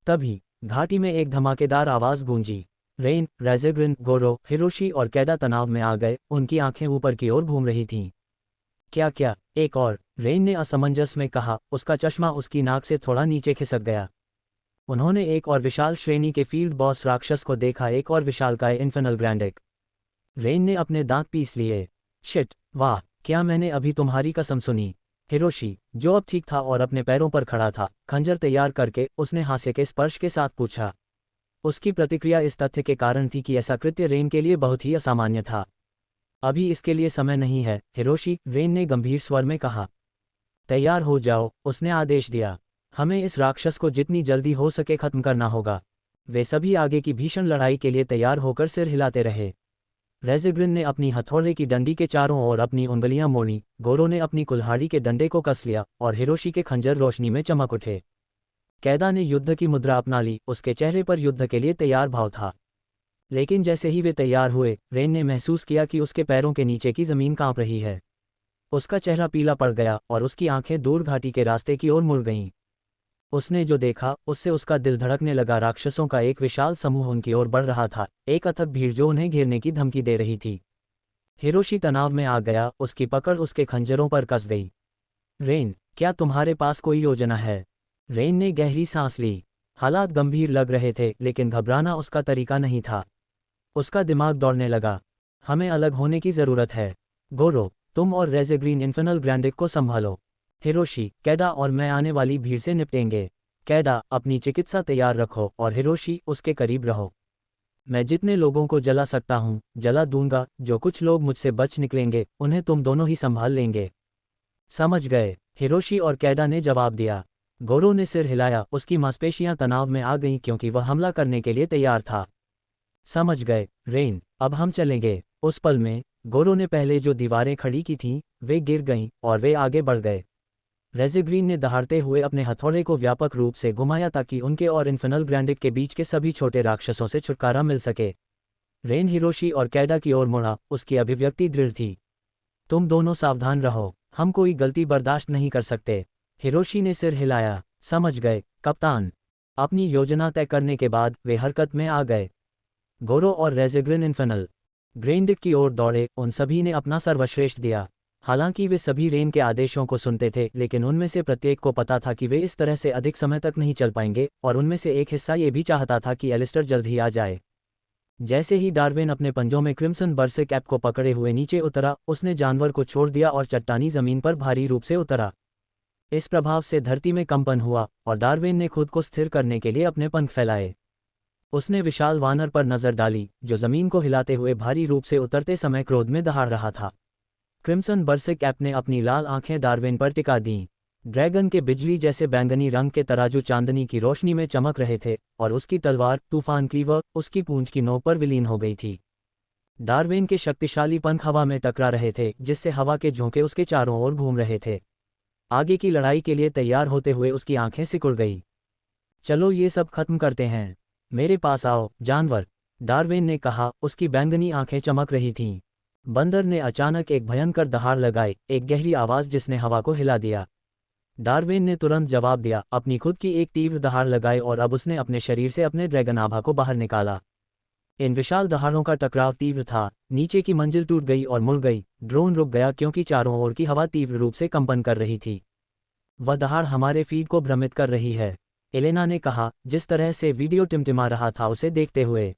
तभी घाटी में एक धमाकेदार आवाज़ गूंजी। रेन, रेज़ेग्रीन, गोरो, हिरोशी और कैडा तनाव में आ गए, उनकी आंखें ऊपर की ओर घूम रही थीं। क्या क्या, एक और, रेन ने असमंजस में कहा, उसका चश्मा उसकी नाक से थोड़ा नीचे खिसक गया। उन्होंने एक और विशाल श्रेणी के फील्ड बॉस राक्षस को देखा, एक और विशालकाय इन्फेनल ग्रैंडिक। रेन ने अपने दांत पीस लिए। शिट, वाह, क्या मैंने अभी तुम्हारी कसम सुनी। हिरोशी, जो अब ठीक था और अपने पैरों पर खड़ा था, खंजर तैयार करके, उसने हास्य के स्पर्श के साथ पूछा। उसकी प्रतिक्रिया इस तथ्य के कारण थी कि ऐसा कृत्य रेन के लिए बहुत ही असामान्य था। अभी इसके लिए समय नहीं है, हिरोशी, रेन ने गंभीर स्वर में कहा। तैयार हो जाओ, उसने आदेश दिया। हमें इस राक्षस को जितनी जल्दी हो सके खत्म करना होगा। वे सभी आगे की भीषण लड़ाई के लिए तैयार होकर सिर हिलाते रहे। रेज़ेग्रीन ने अपनी हथौड़े की डंडी के चारों ओर अपनी उंगलियां मोड़ी, गोरो ने अपनी कुल्हाड़ी के डंडे को कस लिया, और हिरोशी के खंजर रोशनी में चमक उठे। कैदा ने युद्ध की मुद्रा अपना ली, उसके चेहरे पर युद्ध के लिए तैयार भाव था। लेकिन जैसे ही वे तैयार हुए, रेन ने महसूस किया कि उसके पैरों के नीचे की जमीन कांप रही है। उसका चेहरा पीला पड़ गया और उसकी आंखें दूर घाटी के रास्ते की ओर मुड़ गईं। उसने जो देखा, उससे उसका दिल धड़कने लगा। राक्षसों का एक विशाल समूह उनकी ओर बढ़ रहा था, एक अथक भीड़ जो उन्हें घेरने की धमकी दे रही थी। हिरोशी तनाव में आ गया, उसकी पकड़ उसके खंजरों पर कस गई। रेन, क्या तुम्हारे पास कोई योजना है? रेन ने गहरी सांस ली। हालात गंभीर लग रहे थे, लेकिन घबराना उसका तरीका नहीं था। उसका दिमाग दौड़ने लगा। हमें अलग होने की ज़रूरत है। गोरो, तुम और रेज़ेग्रीन इन्फेनल ग्रैंडिक को संभालो। हिरोशी, कैडा और मैं आने वाली भीड़ से निपटेंगे। कैडा, अपनी चिकित्सा तैयार रखो, और हिरोशी, उसके करीब रहो। मैं जितने लोगों को जला सकता हूँ, जला दूंगा। जो कुछ लोग मुझसे बच निकलेंगे, उन्हें तुम दोनों ही संभाल लेंगे। समझ गए, हिरोशी और कैडा ने जवाब दिया। गोरो ने सिर हिलाया, उसकी मांसपेशियां तनाव में आ गईं क्योंकि वह हमला करने के लिए तैयार था। समझ गए, रेन, अब हम चलेंगे। उस पल में, गोरो ने पहले जो दीवारें खड़ी की थीं, वे गिर गईं, और वे आगे बढ़ गए। रेज़ेग्रीन ने दहाड़ते हुए अपने हथौड़े को व्यापक रूप से घुमाया ताकि उनके और इन्फेनल ग्रैंडिक के बीच के सभी छोटे राक्षसों से छुटकारा मिल सके। रेन हिरोशी और कैडा की ओर मुड़ा, उसकी अभिव्यक्ति दृढ़ थी। तुम दोनों सावधान रहो, हम कोई गलती बर्दाश्त नहीं कर सकते। हिरोशी ने सिर हिलाया। समझ गए, कप्तान। अपनी योजना तय करने के बाद वे हरकत में आ गए। गोरो और रेज़ेग्रीन इन्फेनल ग्रैंडिक की ओर दौड़े, उन सभी ने अपना सर्वश्रेष्ठ दिया। हालांकि वे सभी रेन के आदेशों को सुनते थे, लेकिन उनमें से प्रत्येक को पता था कि वे इस तरह से अधिक समय तक नहीं चल पाएंगे, और उनमें से एक हिस्सा ये भी चाहता था कि एलिस्टर जल्द ही आ जाए। जैसे ही डार्विन अपने पंजों में क्रिम्सन बर्सिक ऐप को पकड़े हुए नीचे उतरा, उसने जानवर को छोड़ दिया और चट्टानी जमीन पर भारी रूप से उतरा। इस प्रभाव से धरती में कंपन हुआ, और डार्विन ने खुद को स्थिर करने के लिए अपने पंख फैलाए। उसने विशाल वानर पर नजर डाली, जो जमीन को हिलाते हुए भारी रूप से उतरते समय क्रोध में दहाड़ रहा था। क्रिम्सन बर्सिक ऐप ने अपनी लाल आंखें डार्विन पर टिका दीं। ड्रैगन के बिजली जैसे बैंगनी रंग के तराजू चांदनी की रोशनी में चमक रहे थे, और उसकी तलवार, तूफान क्लीवर, उसकी पूंछ की नोक पर विलीन हो गई थी। डार्विन के शक्तिशाली पंख हवा में टकरा रहे थे, जिससे हवा के झोंके उसके चारों ओर घूम रहे थे। आगे की लड़ाई के लिए तैयार होते हुए उसकी आंखें सिकुड़ गई। चलो ये सब खत्म करते हैं। मेरे पास आओ, जानवर, डार्विन ने कहा, उसकी बैंगनी आंखें चमक रही थीं। बंदर ने अचानक एक भयंकर दहाड़ लगाई, एक गहरी आवाज जिसने हवा को हिला दिया। डार्विन ने तुरंत जवाब दिया, अपनी खुद की एक तीव्र दहाड़ लगाई, और अब उसने अपने शरीर से अपने ड्रैगन आभा को बाहर निकाला। इन विशाल दहाड़ों का टकराव तीव्र था, नीचे की मंजिल टूट गई और मुड़ गई। ड्रोन रुक गया क्योंकि चारों ओर की हवा तीव्र रूप से कंपन कर रही थी। वह दहाड़ हमारे फीड को भ्रमित कर रही है, एलेना ने कहा, जिस तरह से वीडियो टिमटिमा रहा था उसे देखते हुए।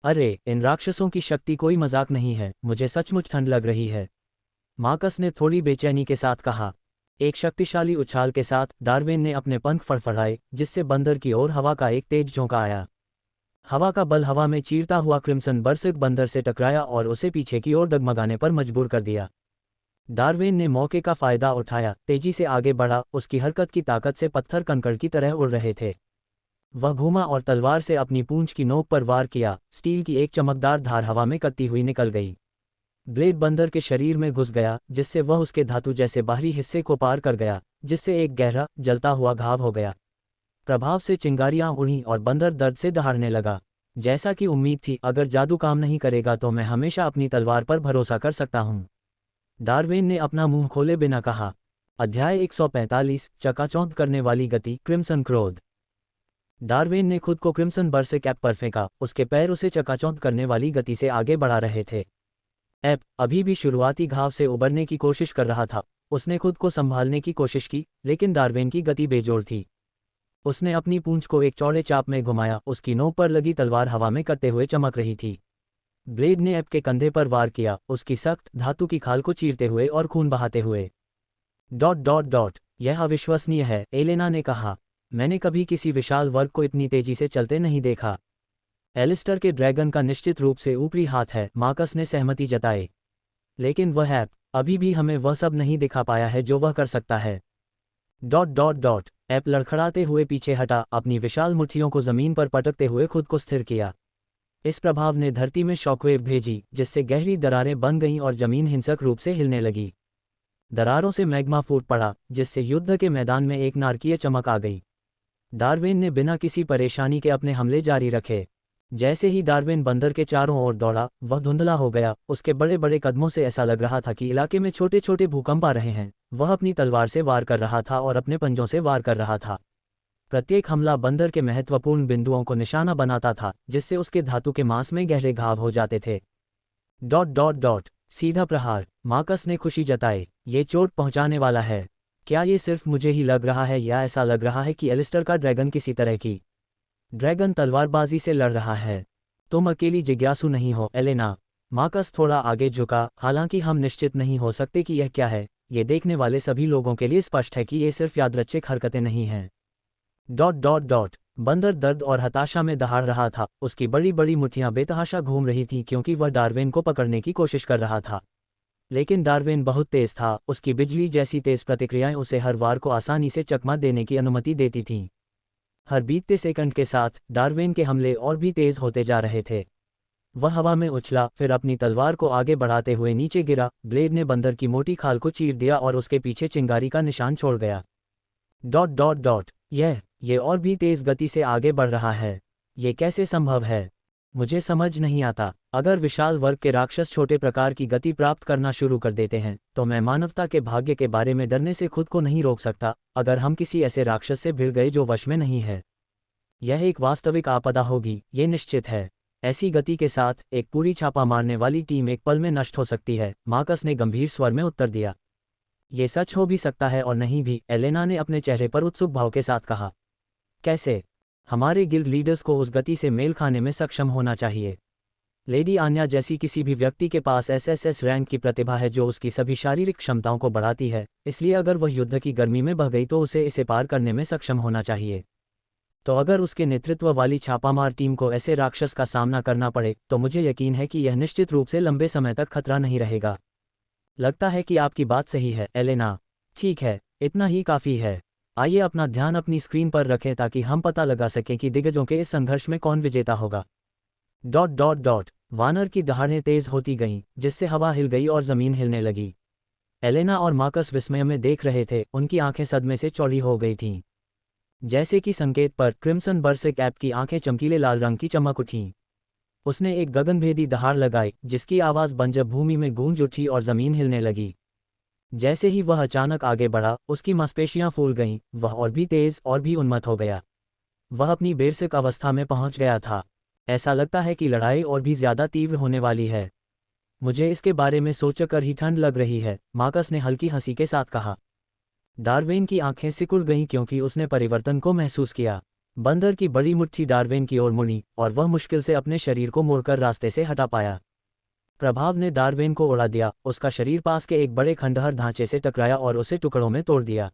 अरे, इन राक्षसों की शक्ति कोई मजाक नहीं है, मुझे सचमुच ठंड लग रही है, मार्कस ने थोड़ी बेचैनी के साथ कहा। एक शक्तिशाली उछाल के साथ डार्विन ने अपने पंख फड़फड़ाए, जिससे बंदर की ओर हवा का एक तेज झोंका आया। हवा का बल हवा में चीरता हुआ क्रिम्सन बरसिक बंदर से टकराया और उसे पीछे की ओर डगमगाने पर मजबूर कर दिया। डार्विन ने मौके का फायदा उठाया, तेजी से आगे बढ़ा, उसकी हरकत की ताकत से पत्थर कंकड़ की तरह उड़ रहे थे। वह घूमा और तलवार से अपनी पूंछ की नोक पर वार किया, स्टील की एक चमकदार धार हवा में करती हुई निकल गई। ब्लेड बंदर के शरीर में घुस गया, जिससे वह उसके धातु जैसे बाहरी हिस्से को पार कर गया, जिससे एक गहरा जलता हुआ घाव हो गया। प्रभाव से चिंगारियां उड़ीं और बंदर दर्द से दहाड़ने लगा। जैसा कि उम्मीद थी, अगर जादू काम नहीं करेगा तो मैं हमेशा अपनी तलवार पर भरोसा कर सकता हूँ, डार्विन ने अपना मुंह खोले बिना कहा। अध्याय 145 चकाचौंध करने वाली गति, क्रिम्सन क्रोध। डार्विन ने खुद को क्रिम्सन बरसिक ऐप पर फेंका, उसके पैर उसे चकाचौंध करने वाली गति से आगे बढ़ा रहे थे। ऐप अभी भी शुरुआती घाव से उबरने की कोशिश कर रहा था। उसने खुद को संभालने की कोशिश की, लेकिन डार्विन की गति बेजोड़ थी। उसने अपनी पूंछ को एक चौड़े चाप में घुमाया, उसकी नोक पर लगी तलवार हवा में करते हुए चमक रही थी। ब्लेड ने ऐप के कंधे पर वार किया, उसकी सख्त धातु की खाल को चीरते हुए और खून बहाते हुए। यह अविश्वसनीय है, एलेना ने कहा। मैंने कभी किसी विशाल वर्ग को इतनी तेजी से चलते नहीं देखा। एलिस्टर के ड्रैगन का निश्चित रूप से ऊपरी हाथ है, मार्कस ने सहमति जताई। लेकिन वह ऐप अभी भी हमें वह सब नहीं दिखा पाया है जो वह कर सकता है। ऐप लड़खड़ाते हुए पीछे हटा, अपनी विशाल मुट्ठियों को जमीन पर पटकते हुए खुद को स्थिर किया। इस प्रभाव ने धरती में शॉकवेव भेजी, जिससे गहरी दरारें बन गईं और जमीन हिंसक रूप से हिलने लगी। दरारों से मैग्मा फूट पड़ा, जिससे युद्ध के मैदान में एक नारकीय चमक आ गई। डार्विन ने बिना किसी परेशानी के अपने हमले जारी रखे। जैसे ही डार्विन बंदर के चारों ओर दौड़ा, वह धुंधला हो गया। उसके बड़े बड़े कदमों से ऐसा लग रहा था कि इलाके में छोटे छोटे भूकंप आ रहे हैं। वह अपनी तलवार से वार कर रहा था और अपने पंजों से वार कर रहा था। प्रत्येक हमला बंदर के महत्वपूर्ण बिंदुओं को निशाना बनाता था, जिससे उसके धातु के मांस में गहरे घाव हो जाते थे। सीधा प्रहार, मार्कस ने खुशी जताई। ये चोट पहुंचाने वाला है। क्या ये सिर्फ मुझे ही लग रहा है या ऐसा लग रहा है कि एलिस्टर का ड्रैगन किसी तरह की ड्रैगन तलवारबाजी से लड़ रहा है? तुम अकेली जिज्ञासु नहीं हो, एलेना। मार्कस थोड़ा आगे झुका, हालांकि हम निश्चित नहीं हो सकते कि यह क्या है। ये देखने वाले सभी लोगों के लिए स्पष्ट है कि ये सिर्फ यादृच्छिक हरकतें नहीं हैं। बंदर दर्द और हताशा में दहाड़ रहा था। उसकी बड़ी बड़ी मुट्ठियां बेतहाशा घूम रही थीं क्योंकि वह डार्विन को पकड़ने की कोशिश कर रहा था। लेकिन डार्विन बहुत तेज था, उसकी बिजली जैसी तेज प्रतिक्रियाएं उसे हर वार को आसानी से चकमा देने की अनुमति देती थीं। हर बीतते सेकंड के साथ डार्विन के हमले और भी तेज होते जा रहे थे। वह हवा में उछला, फिर अपनी तलवार को आगे बढ़ाते हुए नीचे गिरा। ब्लेड ने बंदर की मोटी खाल को चीर दिया और उसके पीछे चिंगारी का निशान छोड़ गया। यह और भी तेज गति से आगे बढ़ रहा है। ये कैसे संभव है? मुझे समझ नहीं आता। अगर विशाल वर्ग के राक्षस छोटे प्रकार की गति प्राप्त करना शुरू कर देते हैं, तो मैं मानवता के भाग्य के बारे में डरने से खुद को नहीं रोक सकता। अगर हम किसी ऐसे राक्षस से भिड़ गए जो वश में नहीं है, यह एक वास्तविक आपदा होगी, ये निश्चित है। ऐसी गति के साथ एक पूरी छापा मारने वाली टीम एक पल में नष्ट हो सकती है, मार्कस ने गंभीर स्वर में उत्तर दिया। ये सच हो भी सकता है और नहीं भी, एलेना ने अपने चेहरे पर उत्सुक भाव के साथ कहा। कैसे? हमारे गिल्ड लीडर्स को उस गति से मेल खाने में सक्षम होना चाहिए। लेडी आन्या जैसी किसी भी व्यक्ति के पास एसएसएस रैंक की प्रतिभा है जो उसकी सभी शारीरिक क्षमताओं को बढ़ाती है, इसलिए अगर वह युद्ध की गर्मी में बह गई तो उसे इसे पार करने में सक्षम होना चाहिए। तो अगर उसके नेतृत्व वाली छापामार टीम को ऐसे राक्षस का सामना करना पड़े, तो मुझे यकीन है कि यह निश्चित रूप से लंबे समय तक खतरा नहीं रहेगा। लगता है कि आपकी बात सही है, एलेना। ठीक है, इतना ही काफ़ी है। आइए अपना ध्यान अपनी स्क्रीन पर रखें ताकि हम पता लगा सकें कि दिग्गजों के इस संघर्ष में कौन विजेता होगा। वानर की दहाड़ें तेज होती गईं, जिससे हवा हिल गई और जमीन हिलने लगी। एलेना और मार्कस विस्मय में देख रहे थे, उनकी आंखें सदमे से चौड़ी हो गई थीं। जैसे कि संकेत पर क्रिम्सन बरसिक ऐप की आंखें चमकीले लाल रंग की चमक उठीं। उसने एक गगनभेदी दहाड़ लगाई, जिसकी आवाज़ बंजर भूमि में गूंज उठी और जमीन हिलने लगी। जैसे ही वह अचानक आगे बढ़ा, उसकी मांसपेशियां फूल गईं, वह और भी तेज और भी उन्मत्त हो गया। वह अपनी बेसिक अवस्था में पहुंच गया था। ऐसा लगता है कि लड़ाई और भी ज्यादा तीव्र होने वाली है। मुझे इसके बारे में सोचकर ही ठंड लग रही है, मार्कस ने हल्की हंसी के साथ कहा। डार्विन की आंखें सिकुड़ गईं क्योंकि उसने परिवर्तन को महसूस किया। बंदर की बड़ी मुट्ठी डार्विन की ओर मुड़ी और वह मुश्किल से अपने शरीर को मोड़कर रास्ते से हटा पाया। प्रभाव ने डार्विन को उड़ा दिया, उसका शरीर पास के एक बड़े खंडहर ढांचे से टकराया और उसे टुकड़ों में तोड़ दिया।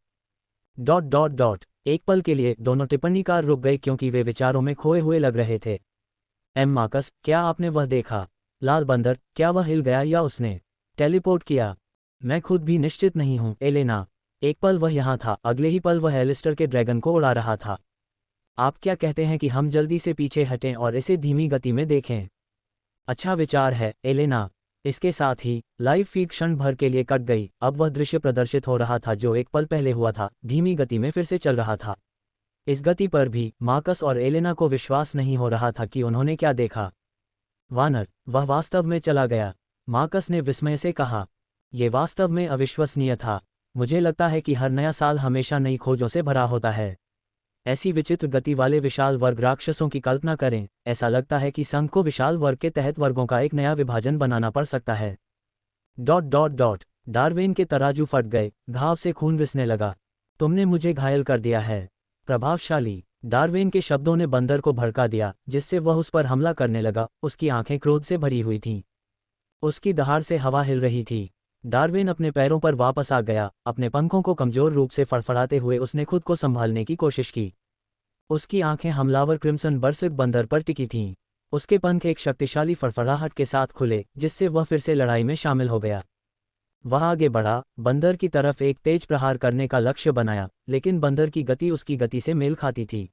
एक पल के लिए दोनों टिप्पणीकार रुक गए क्योंकि वे विचारों में खोए हुए लग रहे थे। मार्कस, क्या आपने वह देखा? लाल बंदर, क्या वह हिल गया या उसने टेलीपोर्ट किया? मैं खुद भी निश्चित नहीं हूं, एलेना। एक पल वह यहाँ था, अगले ही पल वह एलिस्टर के ड्रैगन को उड़ा रहा था। आप क्या कहते हैं कि हम जल्दी से पीछे हटें और इसे धीमी गति में देखें? अच्छा विचार है, एलेना। इसके साथ ही लाइव फीड क्षण भर के लिए कट गई। अब वह दृश्य प्रदर्शित हो रहा था जो एक पल पहले हुआ था, धीमी गति में फिर से चल रहा था। इस गति पर भी मार्कस और एलेना को विश्वास नहीं हो रहा था कि उन्होंने क्या देखा। वानर, वह वास्तव में चला गया, मार्कस ने विस्मय से कहा। यह वास्तव में अविश्वसनीय था। मुझे लगता है कि हर नया साल हमेशा नई खोजों से भरा होता है। ऐसी विचित्र गति वाले विशाल वर्ग राक्षसों की कल्पना करें। ऐसा लगता है कि संघ को विशाल वर्ग के तहत वर्गों का एक नया विभाजन बनाना पड़ सकता है। डार्विन के तराजू फट गए, घाव से खून रिसने लगा। तुमने मुझे घायल कर दिया है। प्रभावशाली, डार्विन के शब्दों ने बंदर को भड़का दिया, जिससे वह उस पर हमला करने लगा। उसकी आंखें क्रोध से भरी हुई थीं। उसकी दहाड़ से हवा हिल रही थी। डार्विन अपने पैरों पर वापस आ गया। अपने पंखों को कमजोर रूप से फड़फड़ाते हुए उसने खुद को संभालने की कोशिश की। उसकी आंखें हमलावर क्रिम्सन बरसिक बंदर पर टिकी थीं। उसके पंख एक शक्तिशाली फड़फड़ाहट के साथ खुले, जिससे वह फिर से लड़ाई में शामिल हो गया। वह आगे बढ़ा, बंदर की तरफ एक तेज प्रहार करने का लक्ष्य बनाया, लेकिन बंदर की गति उसकी गति से मेल खाती थी।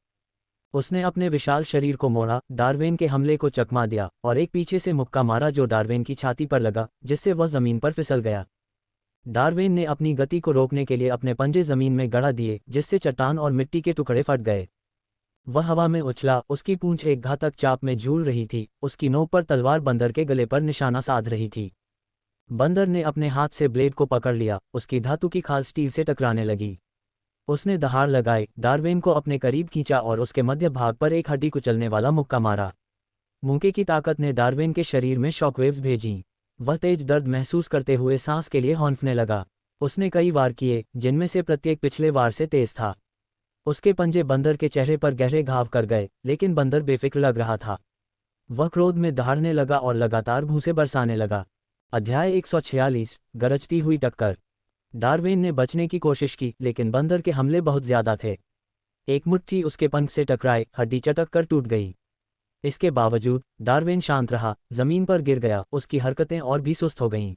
उसने अपने विशाल शरीर को मोड़ा, डार्विन के हमले को चकमा दिया और एक पीछे से मुक्का मारा जो डार्विन की छाती पर लगा, जिससे वह जमीन पर फिसल गया। डार्विन ने अपनी गति को रोकने के लिए अपने पंजे जमीन में गड़ा दिए, जिससे चट्टान और मिट्टी के टुकड़े फट गए। वह हवा में उछला, उसकी पूंछ एक घातक चाप में झूल रही थी। उसकी नोक पर तलवार बंदर के गले पर निशाना साध रही थी। बंदर ने अपने हाथ से ब्लेड को पकड़ लिया, उसकी धातु की खाल स्टील से टकराने लगी। उसने दहाड़ लगाई, डार्विन को अपने करीब खींचा और उसके मध्य भाग पर एक हड्डी कुचलने वाला मुक्का मारा। मुक्के की ताकत ने डार्विन के शरीर में शॉकवेव्स भेजीं। वह तेज दर्द महसूस करते हुए सांस के लिए हौंफने लगा। उसने कई वार किए, जिनमें से प्रत्येक पिछले वार से तेज था। उसके पंजे बंदर के चेहरे पर गहरे घाव कर गए, लेकिन बंदर बेफिक्र लग रहा था। वह क्रोध में दहाड़ने लगा और लगातार भूसे बरसाने लगा। अध्याय 146, गरजती हुई टक्कर। डार्विन ने बचने की कोशिश की, लेकिन बंदर के हमले बहुत ज्यादा थे। एक मुट्ठी उसके पंख से टकराई, हड्डी चटक कर टूट गई। इसके बावजूद डार्विन शांत रहा, जमीन पर गिर गया, उसकी हरकतें और भी सुस्त हो गईं।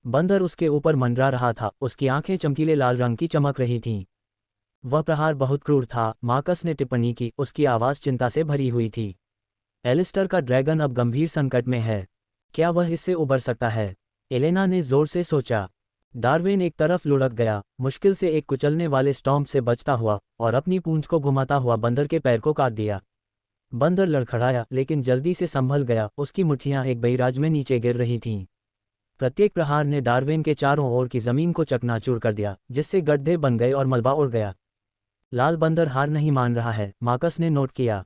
बंदर उसके ऊपर मंडरा रहा था, उसकी आंखें चमकीले लाल रंग की चमक रही थीं। वह प्रहार बहुत क्रूर था, मार्कस ने टिप्पणी की, उसकी आवाज़ चिंता से भरी हुई थी। एलिस्टर का ड्रैगन अब गंभीर संकट में है। क्या वह इससे उबर सकता है? एलेना ने जोर से सोचा। डार्विन एक तरफ लुढ़क गया, मुश्किल से एक कुचलने वाले स्टॉम्प से बचता हुआ, और अपनी पूंछ को घुमाता हुआ बंदर के पैर को काट दिया। बंदर लड़खड़ाया, लेकिन जल्दी से संभल गया। उसकी मुट्ठियां एक बहिराज में नीचे गिर रही थीं। प्रत्येक प्रहार ने डार्विन के चारों ओर की जमीन को चकनाचूर कर दिया, जिससे गड्ढे बन गए और मलबा उड़ गया। लाल बंदर हार नहीं मान रहा है, मार्कस ने नोट किया।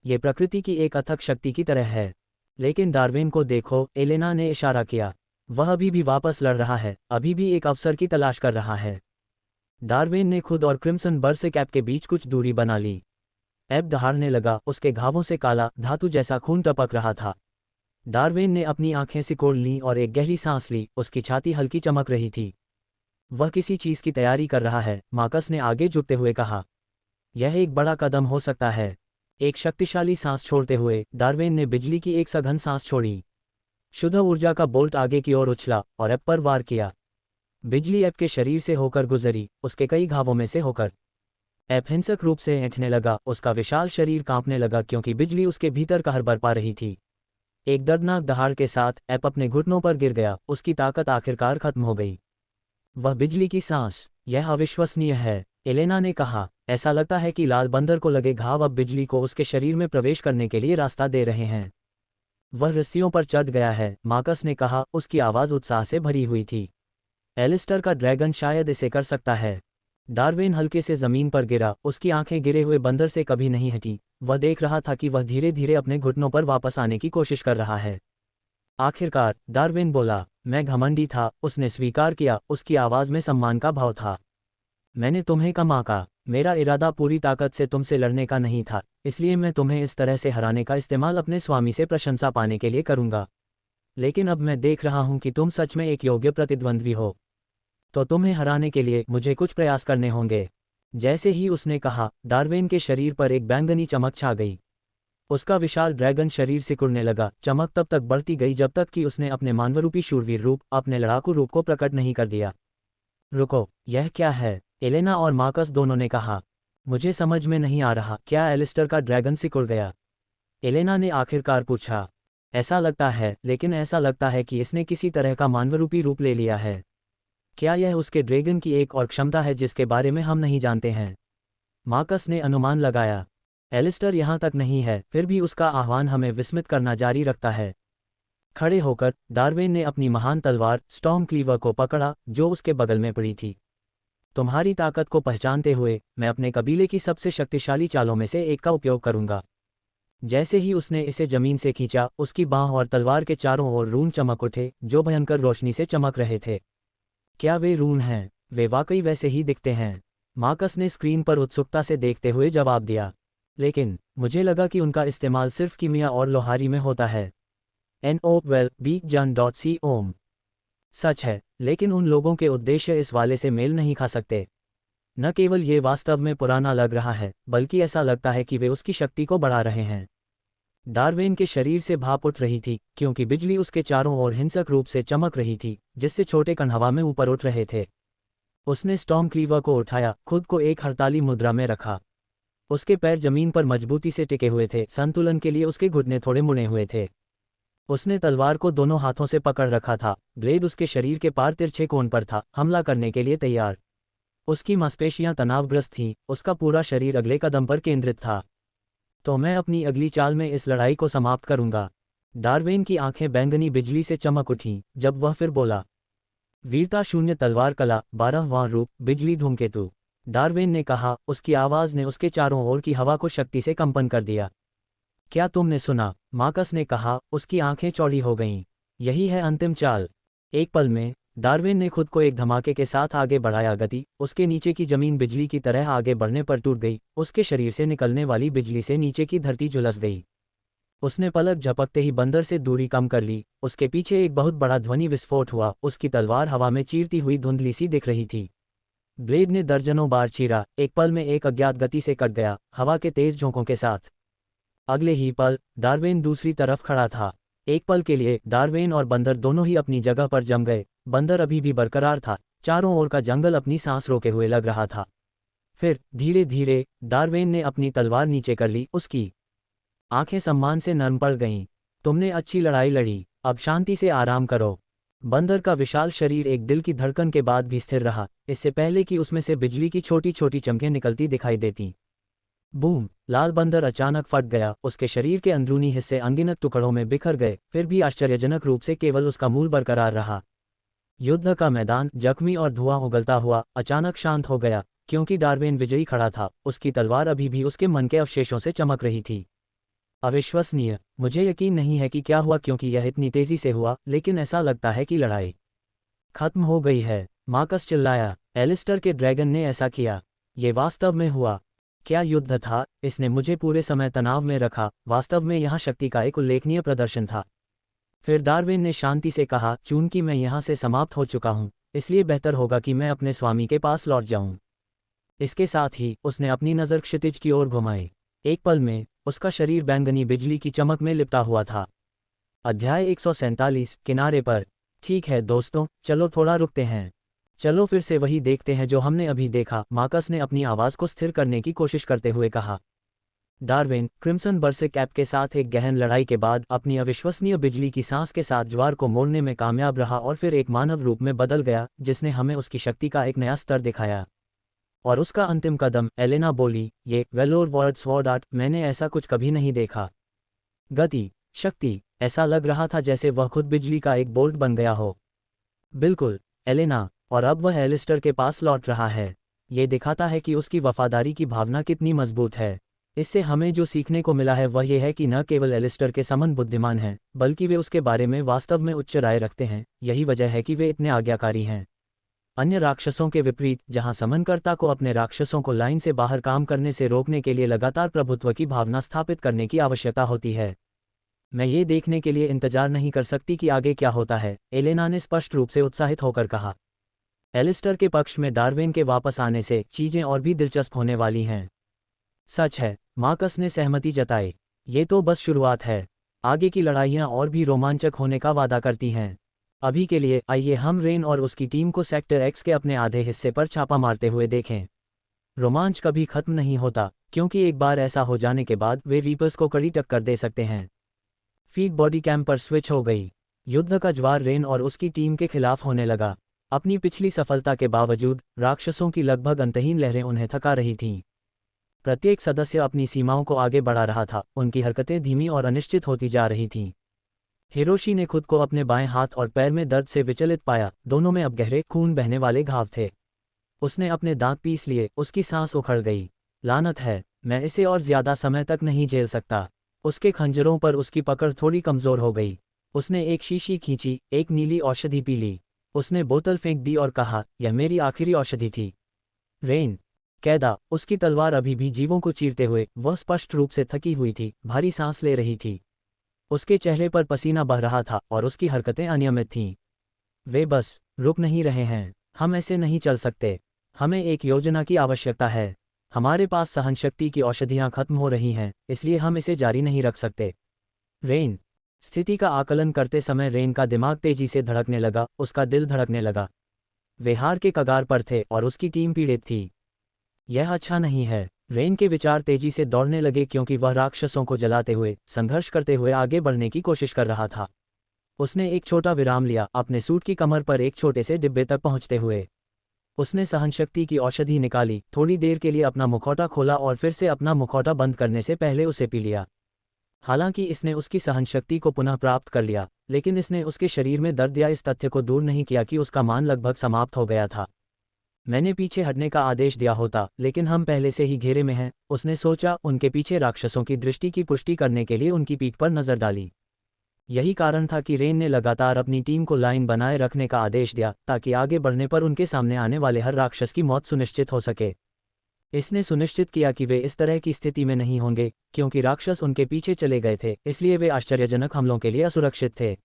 ये प्रकृति की एक अथक शक्ति की तरह है। लेकिन डार्विन को देखो, एलेना ने इशारा किया। वह अभी भी वापस लड़ रहा है, अभी भी एक अवसर की तलाश कर रहा है। डार्विन ने खुद और क्रिम्सन बरसिक ऐप के बीच कुछ दूरी बना ली। ऐप दहाड़ने लगा, उसके घावों से काला धातु जैसा खून टपक रहा था। डार्विन ने अपनी आंखें सिकोड़ लीं और एक गहरी सांस ली, उसकी छाती हल्की चमक रही थी। वह किसी चीज की तैयारी कर रहा है, मार्कस ने आगे झुकते हुए कहा। यह एक बड़ा कदम हो सकता है। एक शक्तिशाली सांस छोड़ते हुए डार्विन ने बिजली की एक सघन सांस छोड़ी। शुद्ध ऊर्जा का बोल्ट आगे की ओर उछला और ऐप पर वार किया। बिजली ऐप के शरीर से होकर गुजरी, उसके कई घावों में से होकर। ऐप हिंसक रूप से ऐंठने लगा, उसका विशाल शरीर कांपने लगा क्योंकि बिजली उसके भीतर कहर बरपा रही थी। एक दर्दनाक दहाड़ के साथ ऐप अपने घुटनों पर गिर गया, उसकी ताकत आखिरकार खत्म हो गई। वह बिजली की सांस, यह अविश्वसनीय है, एलेना ने कहा। ऐसा लगता है कि लाल बंदर को लगे घाव अब बिजली को उसके शरीर में प्रवेश करने के लिए रास्ता दे रहे हैं। वह रस्सियों पर चढ़ गया है, मार्कस ने कहा, उसकी आवाज़ उत्साह से भरी हुई थी। एलिस्टर का ड्रैगन शायद इसे कर सकता है। डार्विन हल्के से जमीन पर गिरा, उसकी आंखें गिरे हुए बंदर से कभी नहीं हटी। वह देख रहा था कि वह धीरे धीरे अपने घुटनों पर वापस आने की कोशिश कर रहा है। आखिरकार डार्विन बोला, मैं घमंडी था, उसने स्वीकार किया, उसकी आवाज़ में सम्मान का भाव था। मैंने तुम्हें कम आंका। मेरा इरादा पूरी ताकत से तुमसे लड़ने का नहीं था, इसलिए मैं तुम्हें इस तरह से हराने का इस्तेमाल अपने स्वामी से प्रशंसा पाने के लिए करूंगा। लेकिन अब मैं देख रहा हूं कि तुम सच में एक योग्य प्रतिद्वंद्वी हो, तो तुम्हें हराने के लिए मुझे कुछ प्रयास करने होंगे। जैसे ही उसने कहा, डार्वेन के शरीर पर एक बैंगनी चमक छा गई। उसका विशाल ड्रैगन शरीर सिकुड़ने लगा। चमक तब तक बढ़ती गई जब तक कि उसने अपने मानवरूपी शूरवीर रूप, अपने लड़ाकू रूप को प्रकट नहीं कर दिया। रुको, यह क्या है? एलेना और मार्कस दोनों ने कहा। मुझे समझ में नहीं आ रहा, क्या एलिस्टर का ड्रैगन सिकुड़ गया? एलेना ने आखिरकार पूछा। ऐसा लगता है, लेकिन ऐसा लगता है कि इसने किसी तरह का मानवरूपी रूप ले लिया है। क्या यह उसके ड्रैगन की एक और क्षमता है जिसके बारे में हम नहीं जानते हैं? मार्कस ने अनुमान लगाया। एलिस्टर यहाँ तक नहीं है, फिर भी उसका आह्वान हमें विस्मित करना जारी रखता है। खड़े होकर डार्वेन ने अपनी महान तलवार स्टॉर्म क्लीवर को पकड़ा जो उसके बगल में पड़ी थी। तुम्हारी ताकत को पहचानते हुए मैं अपने कबीले की सबसे शक्तिशाली चालों में से एक का उपयोग करूंगा। जैसे ही उसने इसे जमीन से खींचा, उसकी बाँह और तलवार के चारों ओर रून चमक उठे जो भयंकर रोशनी से चमक रहे थे। क्या वे रून हैं? वे वाकई वैसे ही दिखते हैं, मार्कस ने स्क्रीन पर उत्सुकता से देखते हुए जवाब दिया। लेकिन मुझे लगा कि उनका इस्तेमाल सिर्फ कीमिया और लोहारी में होता है। NOWELLBEACON सच है, लेकिन उन लोगों के उद्देश्य इस वाले से मेल नहीं खा सकते। न केवल ये वास्तव में पुराना लग रहा है, बल्कि ऐसा लगता है कि वे उसकी शक्ति को बढ़ा रहे हैं। डार्वेन के शरीर से भाप उठ रही थी, क्योंकि बिजली उसके चारों ओर हिंसक रूप से चमक रही थी, जिससे छोटे कण हवा में ऊपर उठ रहे थे। उसने स्टॉर्म क्लीवर को उठाया, खुद को एक हड़ताली मुद्रा में रखा। उसके पैर जमीन पर मजबूती से टिके हुए थे, संतुलन के लिए उसके घुटने थोड़े मुड़े हुए थे। उसने तलवार को दोनों हाथों से पकड़ रखा था, ब्लेड उसके शरीर के पार तिरछे कोण पर था, हमला करने के लिए तैयार। उसकी मांसपेशियां तनावग्रस्त थीं, उसका पूरा शरीर अगले कदम पर केंद्रित था। तो मैं अपनी अगली चाल में इस लड़ाई को समाप्त करूंगा। डार्वेन की आंखें बैंगनी बिजली से चमक उठीं जब वह फिर बोला। वीरता शून्य तलवार कला, 12वां रूप, बिजली धूमकेतु, डार्वेन ने कहा। उसकी आवाज़ ने उसके चारों ओर की हवा को शक्ति से कंपन कर दिया। क्या तुमने सुना? मार्कस ने कहा। उसकी आंखें चौड़ी हो गईं। यही है अंतिम चाल। एक पल में डार्वेन ने खुद को एक धमाके के साथ आगे बढ़ाया। गति उसके नीचे की जमीन बिजली की तरह आगे बढ़ने पर टूट गई। उसके शरीर से निकलने वाली बिजली से नीचे की धरती झुलस गई। उसने पलक झपकते ही बंदर से दूरी कम कर ली। उसके पीछे एक बहुत बड़ा ध्वनि विस्फोट हुआ। उसकी तलवार हवा में चीरती हुई धुंधली सी दिख रही थी। ब्लेड ने दर्जनों बार चीरा, एक पल में एक अज्ञात गति से कट गया, हवा के तेज झोंकों के साथ। अगले ही पल डार्वेन दूसरी तरफ खड़ा था। एक पल के लिए डार्वेन और बंदर दोनों ही अपनी जगह पर जम गए। बंदर अभी भी बरकरार था, चारों ओर का जंगल अपनी सांस रोके हुए लग रहा था। फिर धीरे धीरे डार्वेन ने अपनी तलवार नीचे कर ली। उसकी आंखें सम्मान से नरम पड़ गईं। तुमने अच्छी लड़ाई लड़ी, अब शांति से आराम करो। बंदर का विशाल शरीर एक दिल की धड़कन के बाद भी स्थिर रहा, इससे पहले कि उसमें से बिजली की छोटी छोटी चमकें निकलती दिखाई देती। बूम! लाल बंदर अचानक फट गया। उसके शरीर के अंदरूनी हिस्से अनगिनत टुकड़ों में बिखर गए, फिर भी आश्चर्यजनक रूप से केवल उसका मूल बरकरार रहा। युद्ध का मैदान जख्मी और धुआं उगलता हुआ अचानक शांत हो गया, क्योंकि डार्वेन विजयी खड़ा था। उसकी तलवार अभी भी उसके मन के अवशेषों से चमक रही थी। अविश्वसनीय! मुझे यकीन नहीं है कि क्या हुआ, क्योंकि यह इतनी तेजी से हुआ, लेकिन ऐसा लगता है कि लड़ाई खत्म हो गई है। मार्कस चिल्लाया। एलिस्टर के ड्रैगन ने ऐसा किया। ये वास्तव में हुआ। क्या युद्ध था? इसने मुझे पूरे समय तनाव में रखा। वास्तव में यहाँ शक्ति का एक उल्लेखनीय प्रदर्शन था। फिर डार्विन ने शांति से कहा, चूंकि मैं यहाँ से समाप्त हो चुका हूँ, इसलिए बेहतर होगा कि मैं अपने स्वामी के पास लौट जाऊँ। इसके साथ ही उसने अपनी नज़र क्षितिज की ओर घुमाई। एक पल में उसका शरीर बैंगनी बिजली की चमक में लिपटा हुआ था। अध्याय 147 किनारे पर। ठीक है दोस्तों, चलो थोड़ा रुकते हैं। चलो फिर से वही देखते हैं जो हमने अभी देखा, मार्कस ने अपनी आवाज़ को स्थिर करने की कोशिश करते हुए कहा। डार्विन क्रिम्सन बर्सिक कैप के साथ एक गहन लड़ाई के बाद अपनी अविश्वसनीय बिजली की सांस के साथ ज्वार को मोड़ने में कामयाब रहा और फिर एक मानव रूप में बदल गया, जिसने हमें उसकी शक्ति का एक नया स्तर दिखाया। और उसका अंतिम कदम, एलेना बोली, ये वेलोर वर्ड स्वॉर्ड आर्ट, मैंने ऐसा कुछ कभी नहीं देखा। गति, शक्ति, ऐसा लग रहा था जैसे वह खुद बिजली का एक बोल्ट बन गया हो। बिल्कुल, एलेना, और अब वह एलिस्टर के पास लौट रहा है। ये दिखाता है कि उसकी वफादारी की भावना कितनी मजबूत है। इससे हमें जो सीखने को मिला है वह यह है कि न केवल एलिस्टर के संबंध बुद्धिमान हैं, बल्कि वे उसके बारे में वास्तव में उच्च राय रखते हैं। यही वजह है कि वे इतने आज्ञाकारी हैं। अन्य राक्षसों के विपरीत, जहां समनकर्ता को अपने राक्षसों को लाइन से बाहर काम करने से रोकने के लिए लगातार प्रभुत्व की भावना स्थापित करने की आवश्यकता होती है। मैं ये देखने के लिए इंतजार नहीं कर सकती कि आगे क्या होता है, एलेना ने स्पष्ट रूप से उत्साहित होकर कहा। एलिस्टर के पक्ष में डार्विन के वापस आने से चीजें और भी दिलचस्प होने वाली हैं। सच है, मार्कस ने सहमति जताई। ये तो बस शुरुआत है, आगे की लड़ाइयाँ और भी रोमांचक होने का वादा करती हैं। अभी के लिए आइए हम रेन और उसकी टीम को सेक्टर एक्स के अपने आधे हिस्से पर छापा मारते हुए देखें। रोमांच कभी खत्म नहीं होता, क्योंकि एक बार ऐसा हो जाने के बाद वे रीपर्स को कड़ी टक्कर दे सकते हैं। फीड बॉडी कैम पर स्विच हो गई। युद्ध का ज्वार रेन और उसकी टीम के खिलाफ होने लगा। अपनी पिछली सफलता के बावजूद राक्षसों की लगभग अंतहीन लहरें उन्हें थका रही थीं। प्रत्येक सदस्य अपनी सीमाओं को आगे बढ़ा रहा था, उनकी हरकतें धीमी और अनिश्चित होती जा रही थीं। हिरोशी ने खुद को अपने बाएं हाथ और पैर में दर्द से विचलित पाया, दोनों में अब गहरे खून बहने वाले घाव थे। उसने अपने दांत पीस लिए, उसकी सांस उखड़ गई। लानत है, मैं इसे और ज्यादा समय तक नहीं झेल सकता। उसके खंजरों पर उसकी पकड़ थोड़ी कमजोर हो गई। उसने एक शीशी खींची, एक नीली औषधि पी ली। उसने बोतल फेंक दी और कहा, यह मेरी आखिरी औषधि थी। रेन, कैदा, उसकी तलवार अभी भी जीवों को चीरते हुए, वह स्पष्ट रूप से थकी हुई थी, भारी सांस ले रही थी। उसके चेहरे पर पसीना बह रहा था और उसकी हरकतें अनियमित थीं। वे बस रुक नहीं रहे हैं। हम ऐसे नहीं चल सकते। हमें एक योजना की आवश्यकता है। हमारे पास सहनशक्ति की औषधियां खत्म हो रही हैं, इसलिए हम इसे जारी नहीं रख सकते। रेन, स्थिति का आकलन करते समय रेन का दिमाग तेजी से धड़कने लगा, उसका दिल धड़कने लगा। वे हार के कगार पर थे और उसकी टीम पीड़ित थी। यह अच्छा नहीं है। रेन के विचार तेजी से दौड़ने लगे क्योंकि वह राक्षसों को जलाते हुए, संघर्ष करते हुए आगे बढ़ने की कोशिश कर रहा था। उसने एक छोटा विराम लिया, अपने सूट की कमर पर एक छोटे से डिब्बे तक पहुंचते हुए। उसने सहनशक्ति की औषधि निकाली, थोड़ी देर के लिए अपना मुखौटा खोला और फिर से अपना मुखौटा बंद करने से पहले उसे पी लिया। हालांकि इसने उसकी सहनशक्ति को पुनः प्राप्त कर लिया, लेकिन इसने उसके शरीर में दर्द या इस तथ्य को दूर नहीं किया कि उसका मान लगभग समाप्त हो गया था। मैंने पीछे हटने का आदेश दिया होता, लेकिन हम पहले से ही घेरे में हैं, उसने सोचा। उनके पीछे राक्षसों की दृष्टि की पुष्टि करने के लिए उनकी पीठ पर नजर डाली। यही कारण था कि रेन ने लगातार अपनी टीम को लाइन बनाए रखने का आदेश दिया, ताकि आगे बढ़ने पर उनके सामने आने वाले हर राक्षस की मौत सुनिश्चित हो सके। इसने सुनिश्चित किया कि वे इस तरह की स्थिति में नहीं होंगे, क्योंकि राक्षस उनके पीछे चले गए थे, इसलिए वे आश्चर्यजनक हमलों के लिए असुरक्षित थे।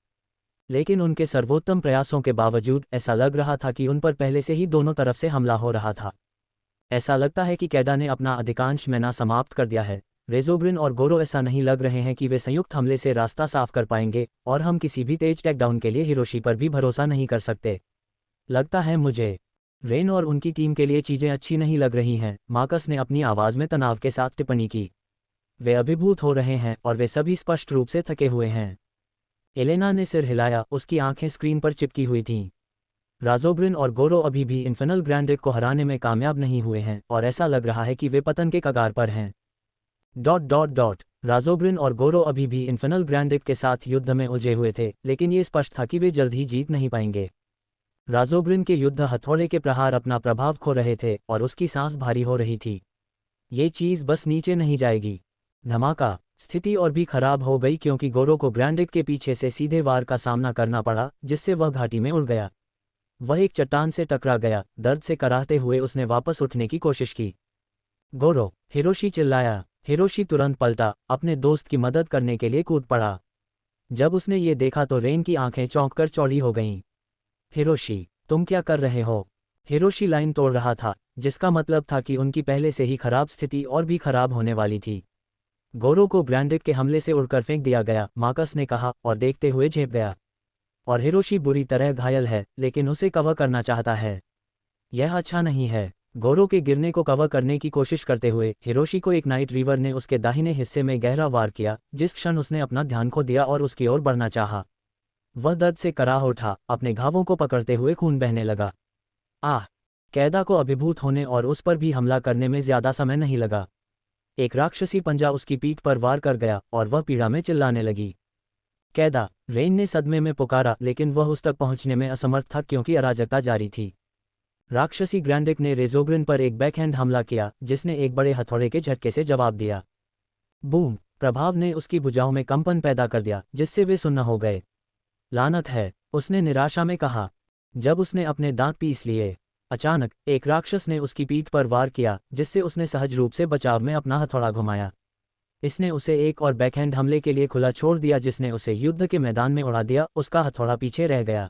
लेकिन उनके सर्वोत्तम प्रयासों के बावजूद ऐसा लग रहा था कि उन पर पहले से ही दोनों तरफ से हमला हो रहा था। ऐसा लगता है कि कैदा ने अपना अधिकांश मैना समाप्त कर दिया है। रेज़ोग्रिन और गोरो ऐसा नहीं लग रहे हैं कि वे संयुक्त हमले से रास्ता साफ कर पाएंगे, और हम किसी भी तेज टेकडाउन के लिए हिरोशी पर भी भरोसा नहीं कर सकते। लगता है मुझे रेन और उनकी टीम के लिए चीजें अच्छी नहीं लग रही हैं, मार्कस ने अपनी आवाज में तनाव के साथ टिप्पणी की। वे अभिभूत हो रहे हैं और वे सभी स्पष्ट रूप से थके हुए हैं। एलेना ने सिर हिलाया, उसकी आंखें स्क्रीन पर चिपकी हुई थीं। राज़ोग्रिन और गोरो अभी भी इन्फेनल ग्रैंडिक को हराने में कामयाब नहीं हुए हैं और ऐसा लग रहा है कि वे पतन के कगार पर हैं। राज़ोग्रिन और गोरो अभी भी इन्फेनल ग्रैंडिक के साथ युद्ध में उलझे हुए थे, लेकिन ये स्पष्ट था कि वे जल्द ही जीत नहीं पाएंगे। राज़ोग्रिन के युद्ध हथौड़े के प्रहार अपना प्रभाव खो रहे थे और उसकी सांस भारी हो रही थी। ये चीज़ बस नीचे नहीं जाएगी। धमाका। स्थिति और भी खराब हो गई क्योंकि गोरो को ग्रैंडिक के पीछे से सीधे वार का सामना करना पड़ा, जिससे वह घाटी में उड़ गया। वह एक चट्टान से टकरा गया। दर्द से कराहते हुए उसने वापस उठने की कोशिश की। गोरो, हिरोशी चिल्लाया। हिरोशी तुरंत पलटा, अपने दोस्त की मदद करने के लिए कूद पड़ा। जब उसने ये देखा तो रेन की आंखें चौंककर चौड़ी हो गईं। हिरोशी, तुम क्या कर रहे हो? हिरोशी लाइन तोड़ रहा था, जिसका मतलब था कि उनकी पहले से ही खराब स्थिति और भी खराब होने वाली थी। गोरो को ग्रैंडिक के हमले से उड़कर फेंक दिया गया, मार्कस ने कहा, और देखते हुए झेप गया। और हिरोशी बुरी तरह घायल है, लेकिन उसे कवर करना चाहता है। यह अच्छा नहीं है। गोरो के गिरने को कवर करने की कोशिश करते हुए हिरोशी को एक नाइट रीवर ने उसके दाहिने हिस्से में गहरा वार किया। जिस क्षण उसने अपना ध्यान खो दिया और उसकी ओर बढ़ना चाहा, वह दर्द से कराह उठा, अपने घावों को पकड़ते हुए खून बहने लगा। आह! कैदा को अभिभूत होने और उस पर भी हमला करने में ज्यादा समय नहीं लगा। एक राक्षसी पंजा उसकी पीठ पर वार कर गया और वह पीड़ा में चिल्लाने लगी। कैदा! रेन ने सदमे में पुकारा, लेकिन वह उस तक पहुंचने में असमर्थ था क्योंकि अराजकता जारी थी। राक्षसी ग्रैंडिक ने रेज़ोग्रिन पर एक बैकहैंड हमला किया, जिसने एक बड़े हथौड़े के झटके से जवाब दिया। बूम! प्रभाव ने उसकी भुजाओं में कंपन पैदा कर दिया, जिससे वे सुन्न हो गए। लानत है, उसने निराशा में कहा। जब उसने अपने दांत पीस लिए, अचानक एक राक्षस ने उसकी पीठ पर वार किया, जिससे उसने सहज रूप से बचाव में अपना हथौड़ा घुमाया। इसने उसे एक और बैकहैंड हमले के लिए खुला छोड़ दिया, जिसने उसे युद्ध के मैदान में उड़ा दिया। उसका हथौड़ा पीछे रह गया।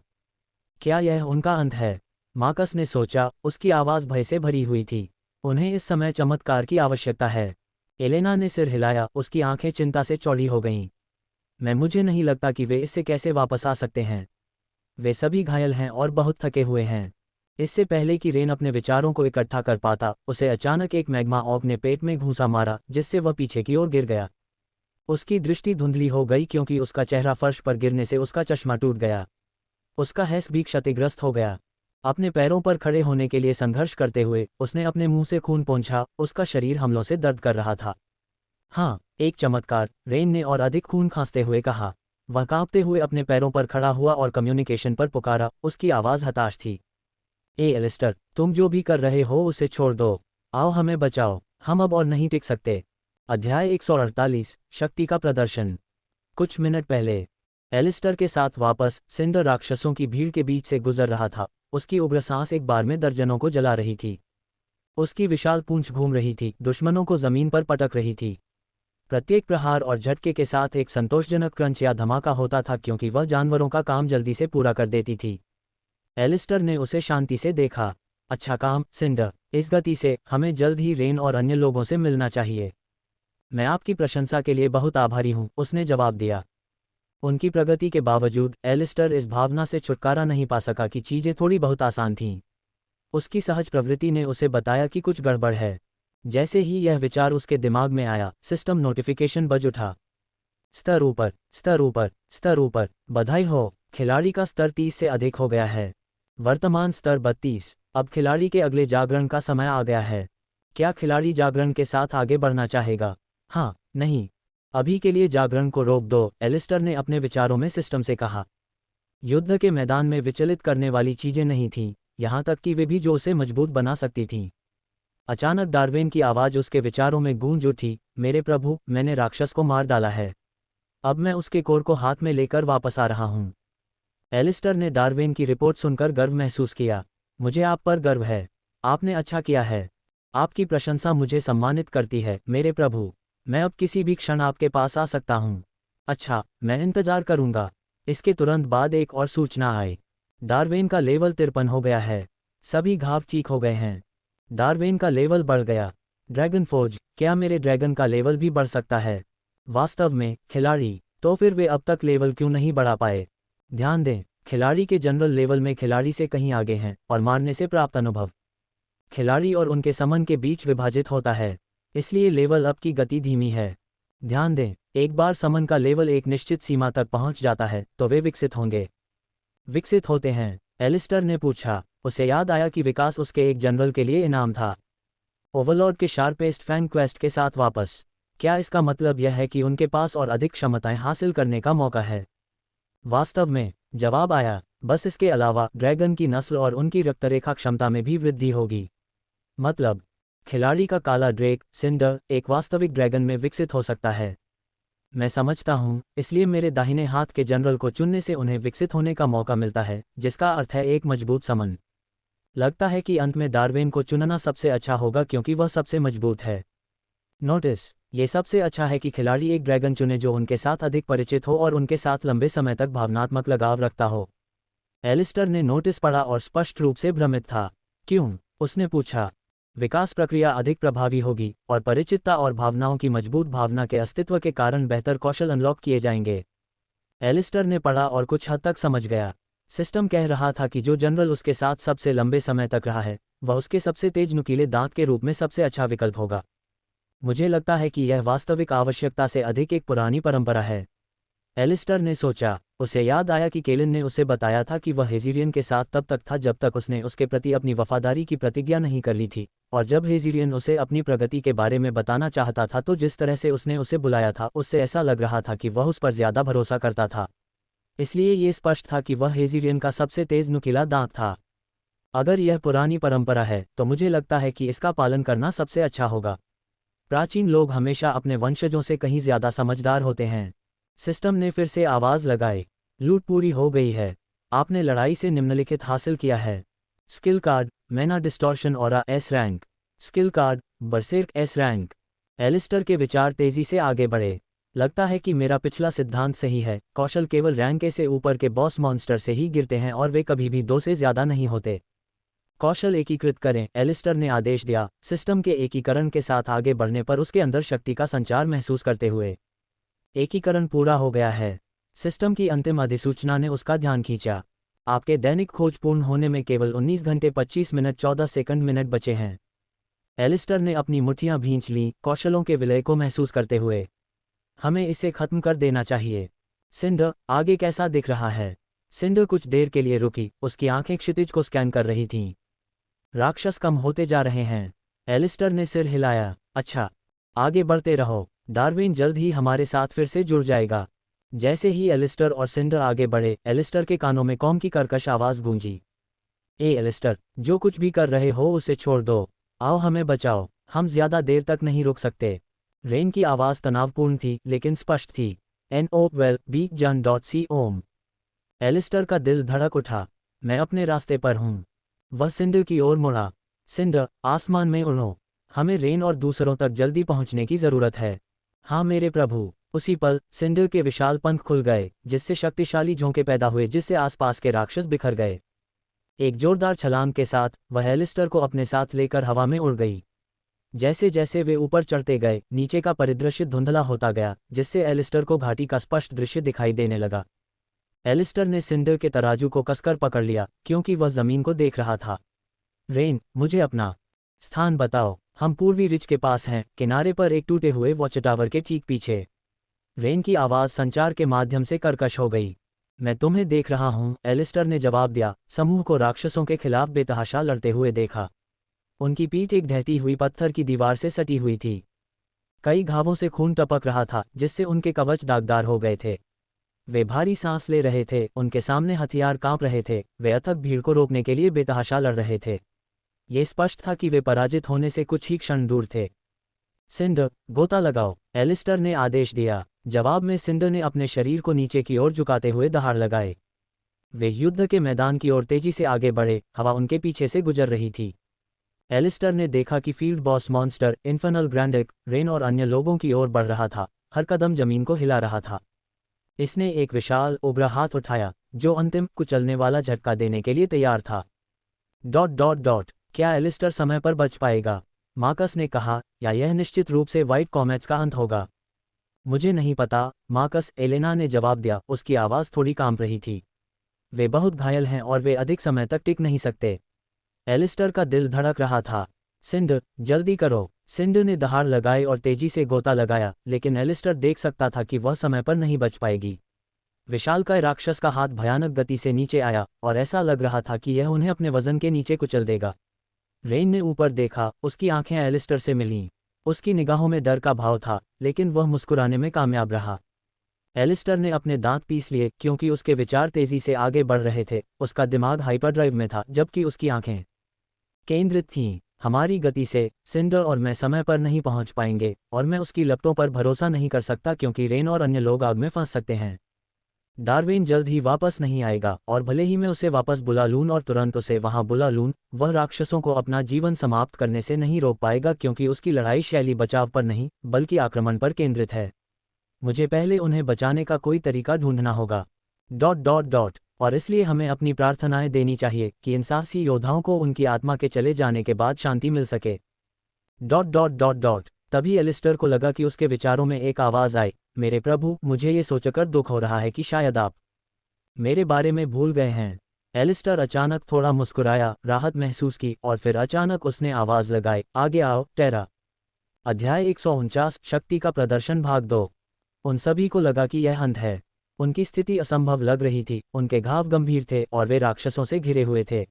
क्या यह उनका अंत है? मार्कस ने सोचा, उसकी आवाज़ भय से भरी हुई थी। उन्हें इस समय चमत्कार की आवश्यकता है। एलेना ने सिर हिलाया, उसकी आंखें चिंता से चौड़ी हो गईं। मुझे नहीं लगता कि वे इससे कैसे वापस आ सकते हैं। वे सभी घायल हैं और बहुत थके हुए हैं। इससे पहले कि रेन अपने विचारों को इकट्ठा कर पाता, उसे अचानक एक मैग्मा ऑग ने पेट में घूंसा मारा, जिससे वह पीछे की ओर गिर गया। उसकी दृष्टि धुंधली हो गई क्योंकि उसका चेहरा फर्श पर गिरने से उसका चश्मा टूट गया। उसका हैस भी क्षतिग्रस्त हो गया। अपने पैरों पर खड़े होने के लिए संघर्ष करते हुए उसने अपने मुंह से खून पोंछा। उसका शरीर हमलों से दर्द कर रहा था। हाँ, एक चमत्कार, रेन ने और अधिक खून खांसते हुए कहा। वह कांपते हुए अपने पैरों पर खड़ा हुआ और कम्युनिकेशन पर पुकारा। उसकी आवाज़ हताश थी। एलिस्टर, तुम जो भी कर रहे हो उसे छोड़ दो। आओ हमें बचाओ, हम अब और नहीं टिक सकते। अध्याय 148, शक्ति का प्रदर्शन। कुछ मिनट पहले एलिस्टर के साथ वापस सिंडर राक्षसों की भीड़ के बीच से गुजर रहा था। उसकी उग्र सांस एक बार में दर्जनों को जला रही थी। उसकी विशाल पूंछ घूम रही थी, दुश्मनों को जमीन पर पटक रही थी। प्रत्येक प्रहार और झटके के साथ एक संतोषजनक क्रंच या धमाका होता था, क्योंकि वह जानवरों का काम जल्दी से पूरा कर देती थी। एलिस्टर ने उसे शांति से देखा। अच्छा काम, सिंडर। इस गति से हमें जल्द ही रेन और अन्य लोगों से मिलना चाहिए। मैं आपकी प्रशंसा के लिए बहुत आभारी हूँ, उसने जवाब दिया। उनकी प्रगति के बावजूद एलिस्टर इस भावना से छुटकारा नहीं पा सका कि चीज़ें थोड़ी बहुत आसान थीं। उसकी सहज प्रवृत्ति ने उसे बताया कि कुछ गड़बड़ है। जैसे ही यह विचार उसके दिमाग में आया, सिस्टम नोटिफिकेशन बज उठा। स्तर ऊपर, स्तर ऊपर, स्तर ऊपर। बधाई हो, खिलाड़ी का स्तर 30 से अधिक हो गया है। वर्तमान स्तर 32। अब खिलाड़ी के अगले जागरण का समय आ गया है। क्या खिलाड़ी जागरण के साथ आगे बढ़ना चाहेगा? हाँ, नहीं, अभी के लिए जागरण को रोक दो, एलिस्टर ने अपने विचारों में सिस्टम से कहा। युद्ध के मैदान में विचलित करने वाली चीजें नहीं थीं, यहाँ तक कि वे भी जो उसे मजबूत बना सकती थीं। अचानक डार्विन की आवाज़ उसके विचारों में गूंज उठी। मेरे प्रभु, मैंने राक्षस को मार डाला है। अब मैं उसके कोर को हाथ में लेकर वापस आ रहा हूँ। एलिस्टर ने डार्विन की रिपोर्ट सुनकर गर्व महसूस किया। मुझे आप पर गर्व है। आपने अच्छा किया है। आपकी प्रशंसा मुझे सम्मानित करती है, मेरे प्रभु। मैं अब किसी भी क्षण आपके पास आ सकता हूँ। अच्छा, मैं इंतजार करूँगा। इसके तुरंत बाद एक और सूचना आई। डार्विन का लेवल 53 हो गया है। सभी घाव ठीक हो गए हैं। डार्विन का लेवल बढ़ गया। ड्रैगन फोर्ज, क्या मेरे ड्रैगन का लेवल भी बढ़ सकता है? वास्तव में, खिलाड़ी, तो फिर वे अब तक लेवल क्यों नहीं बढ़ा पाए? ध्यान दें, खिलाड़ी के जनरल लेवल में खिलाड़ी से कहीं आगे हैं, और मारने से प्राप्त अनुभव खिलाड़ी और उनके समन के बीच विभाजित होता है, इसलिए लेवल अप की गति धीमी है। ध्यान दें, एक बार समन का लेवल एक निश्चित सीमा तक पहुंच जाता है तो वे विकसित होंगे। विकसित होते हैं? एलिस्टर ने पूछा। उसे याद आया कि विकास उसके एक जनरल के लिए इनाम था। ओवरलॉर्ड के शार्पेस्ट फैंग क्वेस्ट के साथ वापस। क्या इसका मतलब यह है कि उनके पास और अधिक क्षमताएं हासिल करने का मौका है? वास्तव में, जवाब आया, बस इसके अलावा ड्रैगन की नस्ल और उनकी रक्तरेखा क्षमता में भी वृद्धि होगी। मतलब, खिलाड़ी का काला ड्रेक, सिंडर, एक वास्तविक ड्रैगन में विकसित हो सकता है। मैं समझता हूँ, इसलिए मेरे दाहिने हाथ के जनरल को चुनने से उन्हें विकसित होने का मौका मिलता है, जिसका अर्थ है एक मजबूत समन। लगता है कि अंत में डार्विन को चुनना सबसे अच्छा होगा क्योंकि वह सबसे मजबूत है। नोटिस, ये सबसे अच्छा है कि खिलाड़ी एक ड्रैगन चुने जो उनके साथ अधिक परिचित हो और उनके साथ लंबे समय तक भावनात्मक लगाव रखता हो। एलिस्टर ने नोटिस पढ़ा और स्पष्ट रूप से भ्रमित था। क्यों? उसने पूछा। विकास प्रक्रिया अधिक प्रभावी होगी और परिचितता और भावनाओं की मजबूत भावना के अस्तित्व के कारण बेहतर कौशल अनलॉक किए जाएंगे। एलिस्टर ने पढ़ा और कुछ हद तक समझ गया। सिस्टम कह रहा था कि जो जनरल उसके साथ सबसे लंबे समय तक रहा है, वह उसके सबसे तेज नुकीले दांत के रूप में सबसे अच्छा विकल्प होगा। मुझे लगता है कि यह वास्तविक आवश्यकता से अधिक एक पुरानी परंपरा है। एलिस्टर ने सोचा। उसे याद आया कि केलिन ने उसे बताया था कि वह हेजिरियन के साथ तब तक था जब तक उसने उसके प्रति अपनी वफादारी की प्रतिज्ञा नहीं कर ली थी, और जब हेजिरियन उसे अपनी प्रगति के बारे में बताना चाहता था तो जिस तरह से उसने उसे बुलाया था उससे ऐसा लग रहा था कि वह उस पर ज्यादा भरोसा करता था। इसलिए ये स्पष्ट था कि वह हेजिरियन का सबसे तेज नुकीला दांत था। अगर यह पुरानी परंपरा है तो मुझे लगता है कि इसका पालन करना सबसे अच्छा होगा। प्राचीन लोग हमेशा अपने वंशजों से कहीं ज्यादा समझदार होते हैं। सिस्टम ने फिर से आवाज लगाई। लूट पूरी हो गई है। आपने लड़ाई से निम्नलिखित हासिल किया है। Skill card, mana distortion aura S rank. Skill card, berserk S rank. Alistair के विचार तेजी से आगे बढ़े। लगता है कि मेरा पिछला सिद्धांत सही है, कौशल केवल रैंक ए से ऊपर के बॉस मॉन्स्टर से ही गिरते हैं और वे कभी भी 2 से ज़्यादा नहीं होते। कौशल एकीकृत करें, एलिस्टर ने आदेश दिया, सिस्टम के एकीकरण के साथ आगे बढ़ने पर उसके अंदर शक्ति का संचार महसूस करते हुए। एकीकरण पूरा हो गया है। सिस्टम की अंतिम अधिसूचना ने उसका ध्यान खींचा। आपके दैनिक खोज पूर्ण होने में केवल 19 घंटे 25 मिनट 14 सेकंड मिनट बचे हैं। एलिस्टर ने अपनी मुट्ठियां भींच लीं, कौशलों के विलय को महसूस करते हुए। हमें इसे खत्म कर देना चाहिए। सिंडर, आगे कैसा दिख रहा है? सिंडर कुछ देर के लिए रुकी, उसकी आंखें क्षितिज को स्कैन कर रही थीं। राक्षस कम होते जा रहे हैं। एलिस्टर ने सिर हिलाया। अच्छा, आगे बढ़ते रहो, डार्विन जल्द ही हमारे साथ फिर से जुड़ जाएगा। जैसे ही एलिस्टर और सिंडर आगे बढ़े, एलिस्टर के कानों में कॉम की कर्कश आवाज़ गूंजी। ए एलिस्टर, जो कुछ भी कर रहे हो उसे छोड़ दो। आओ हमें बचाओ, हम ज्यादा देर तक नहीं रुक सकते। रेन की आवाज़ तनावपूर्ण थी लेकिन स्पष्ट थी। NOWELL-BEACON.COM। एलिस्टर का दिल धड़क उठा। मैं अपने रास्ते पर हूँ। वह सिंडर की ओर मुड़ा। सिंडर, आसमान में उड़ो। हमें रेन और दूसरों तक जल्दी पहुंचने की जरूरत है। हाँ मेरे प्रभु। उसी पल सिंडर के विशाल पंख खुल गए, जिससे शक्तिशाली झोंके पैदा हुए जिससे आसपास के राक्षस बिखर गए। एक जोरदार छलांग के साथ वह एलिस्टर को अपने साथ लेकर हवा में उड़ गई। जैसे जैसे वे ऊपर चढ़ते गए, नीचे का परिदृश्य धुंधला होता गया, जिससे एलिस्टर को घाटी का स्पष्ट दृश्य दिखाई देने लगा। एलिस्टर ने सिंडर के तराजू को कसकर पकड़ लिया, क्योंकि वह जमीन को देख रहा था। रेन, मुझे अपना स्थान बताओ। हम पूर्वी रिज के पास हैं, किनारे पर एक टूटे हुए वॉच टावर के ठीक पीछे। रेन की आवाज़ संचार के माध्यम से कर्कश हो गई। मैं तुम्हें देख रहा हूं, एलिस्टर ने जवाब दिया। समूह को राक्षसों के खिलाफ बेतहाशा लड़ते हुए देखा। उनकी पीठ एक ढहती हुई पत्थर की दीवार से सटी हुई थी। कई घावों से खून टपक रहा था, जिससे उनके कवच दागदार हो गए थे। वे भारी सांस ले रहे थे, उनके सामने हथियार कांप रहे थे, वे अथक भीड़ को रोकने के लिए बेतहाशा लड़ रहे थे। ये स्पष्ट था कि वे पराजित होने से कुछ ही क्षण दूर थे। सिंडर, गोता लगाओ, एलिस्टर ने आदेश दिया। जवाब में सिंडर ने अपने शरीर को नीचे की ओर झुकाते हुए दहाड़ लगाए। वे युद्ध के मैदान की ओर तेजी से आगे बढ़े, हवा उनके पीछे से गुजर रही थी। एलिस्टर ने देखा कि field boss monster, infernal Grandic, रेन और अन्य लोगों की ओर बढ़ रहा था, हर कदम जमीन को हिला रहा था। इसने एक विशाल उग्र हाथ उठाया, जो अंतिम कुचलने वाला झटका देने के लिए तैयार था। ... क्या एलिस्टर समय पर बच पाएगा? मार्कस ने कहा, या यह निश्चित रूप से व्हाइट कॉमेट्स का अंत होगा? मुझे नहीं पता, मार्कस, एलेना ने जवाब दिया, उसकी आवाज़ थोड़ी कांप रही थी। वे बहुत घायल हैं और वे अधिक समय तक टिक नहीं सकते। एलिस्टर का दिल धड़क रहा था। सिंडर, जल्दी करो। सिंडर ने दहाड़ लगाई और तेजी से गोता लगाया, लेकिन एलिस्टर देख सकता था कि वह समय पर नहीं बच पाएगी। विशालकाय राक्षस का हाथ भयानक गति से नीचे आया और ऐसा लग रहा था कि यह उन्हें अपने वजन के नीचे कुचल देगा। रेन ने ऊपर देखा, उसकी आंखें एलिस्टर से मिलीं। उसकी निगाहों में डर का भाव था, लेकिन वह मुस्कुराने में कामयाब रहा। एलिस्टर ने अपने दांत पीस लिए, क्योंकि उसके विचार तेजी से आगे बढ़ रहे थे। उसका दिमाग हाइपरड्राइव में था, जबकि उसकी आंखें केंद्रित थीं। हमारी गति से सिंडर और मैं समय पर नहीं पहुंच पाएंगे, और मैं उसकी लपटों पर भरोसा नहीं कर सकता क्योंकि रेन और अन्य लोग आग में फंस सकते हैं। डार्विन जल्द ही वापस नहीं आएगा, और भले ही मैं उसे वापस बुला लूं और तुरंत उसे वहां बुला लूं, वह राक्षसों को अपना जीवन समाप्त करने से नहीं रोक पाएगा क्योंकि उसकी लड़ाई शैली बचाव पर नहीं, बल्कि आक्रमण पर केंद्रित है। मुझे पहले उन्हें बचाने का कोई तरीका ढूंढना होगा। ... और इसलिए हमें अपनी प्रार्थनाएं देनी चाहिए कि इन साहसी योद्धाओं को उनकी आत्मा के चले जाने के बाद शांति मिल सके। ... तभी एलिस्टर को लगा कि उसके विचारों में एक आवाज़ आई, मेरे प्रभु, मुझे ये सोचकर दुख हो रहा है कि शायद आप मेरे बारे में भूल गए हैं। एलिस्टर अचानक थोड़ा मुस्कुराया, राहत महसूस की, और फिर अचानक उसने आवाज़ लगाई, आगे आओ, टेरा। अध्याय 149, शक्ति का प्रदर्शन भाग 2। उन सभी को लगा कि यह अंत है। उनकी स्थिति असंभव लग रही थी, उनके घाव गंभीर थे और वे राक्षसों से घिरे हुए थे।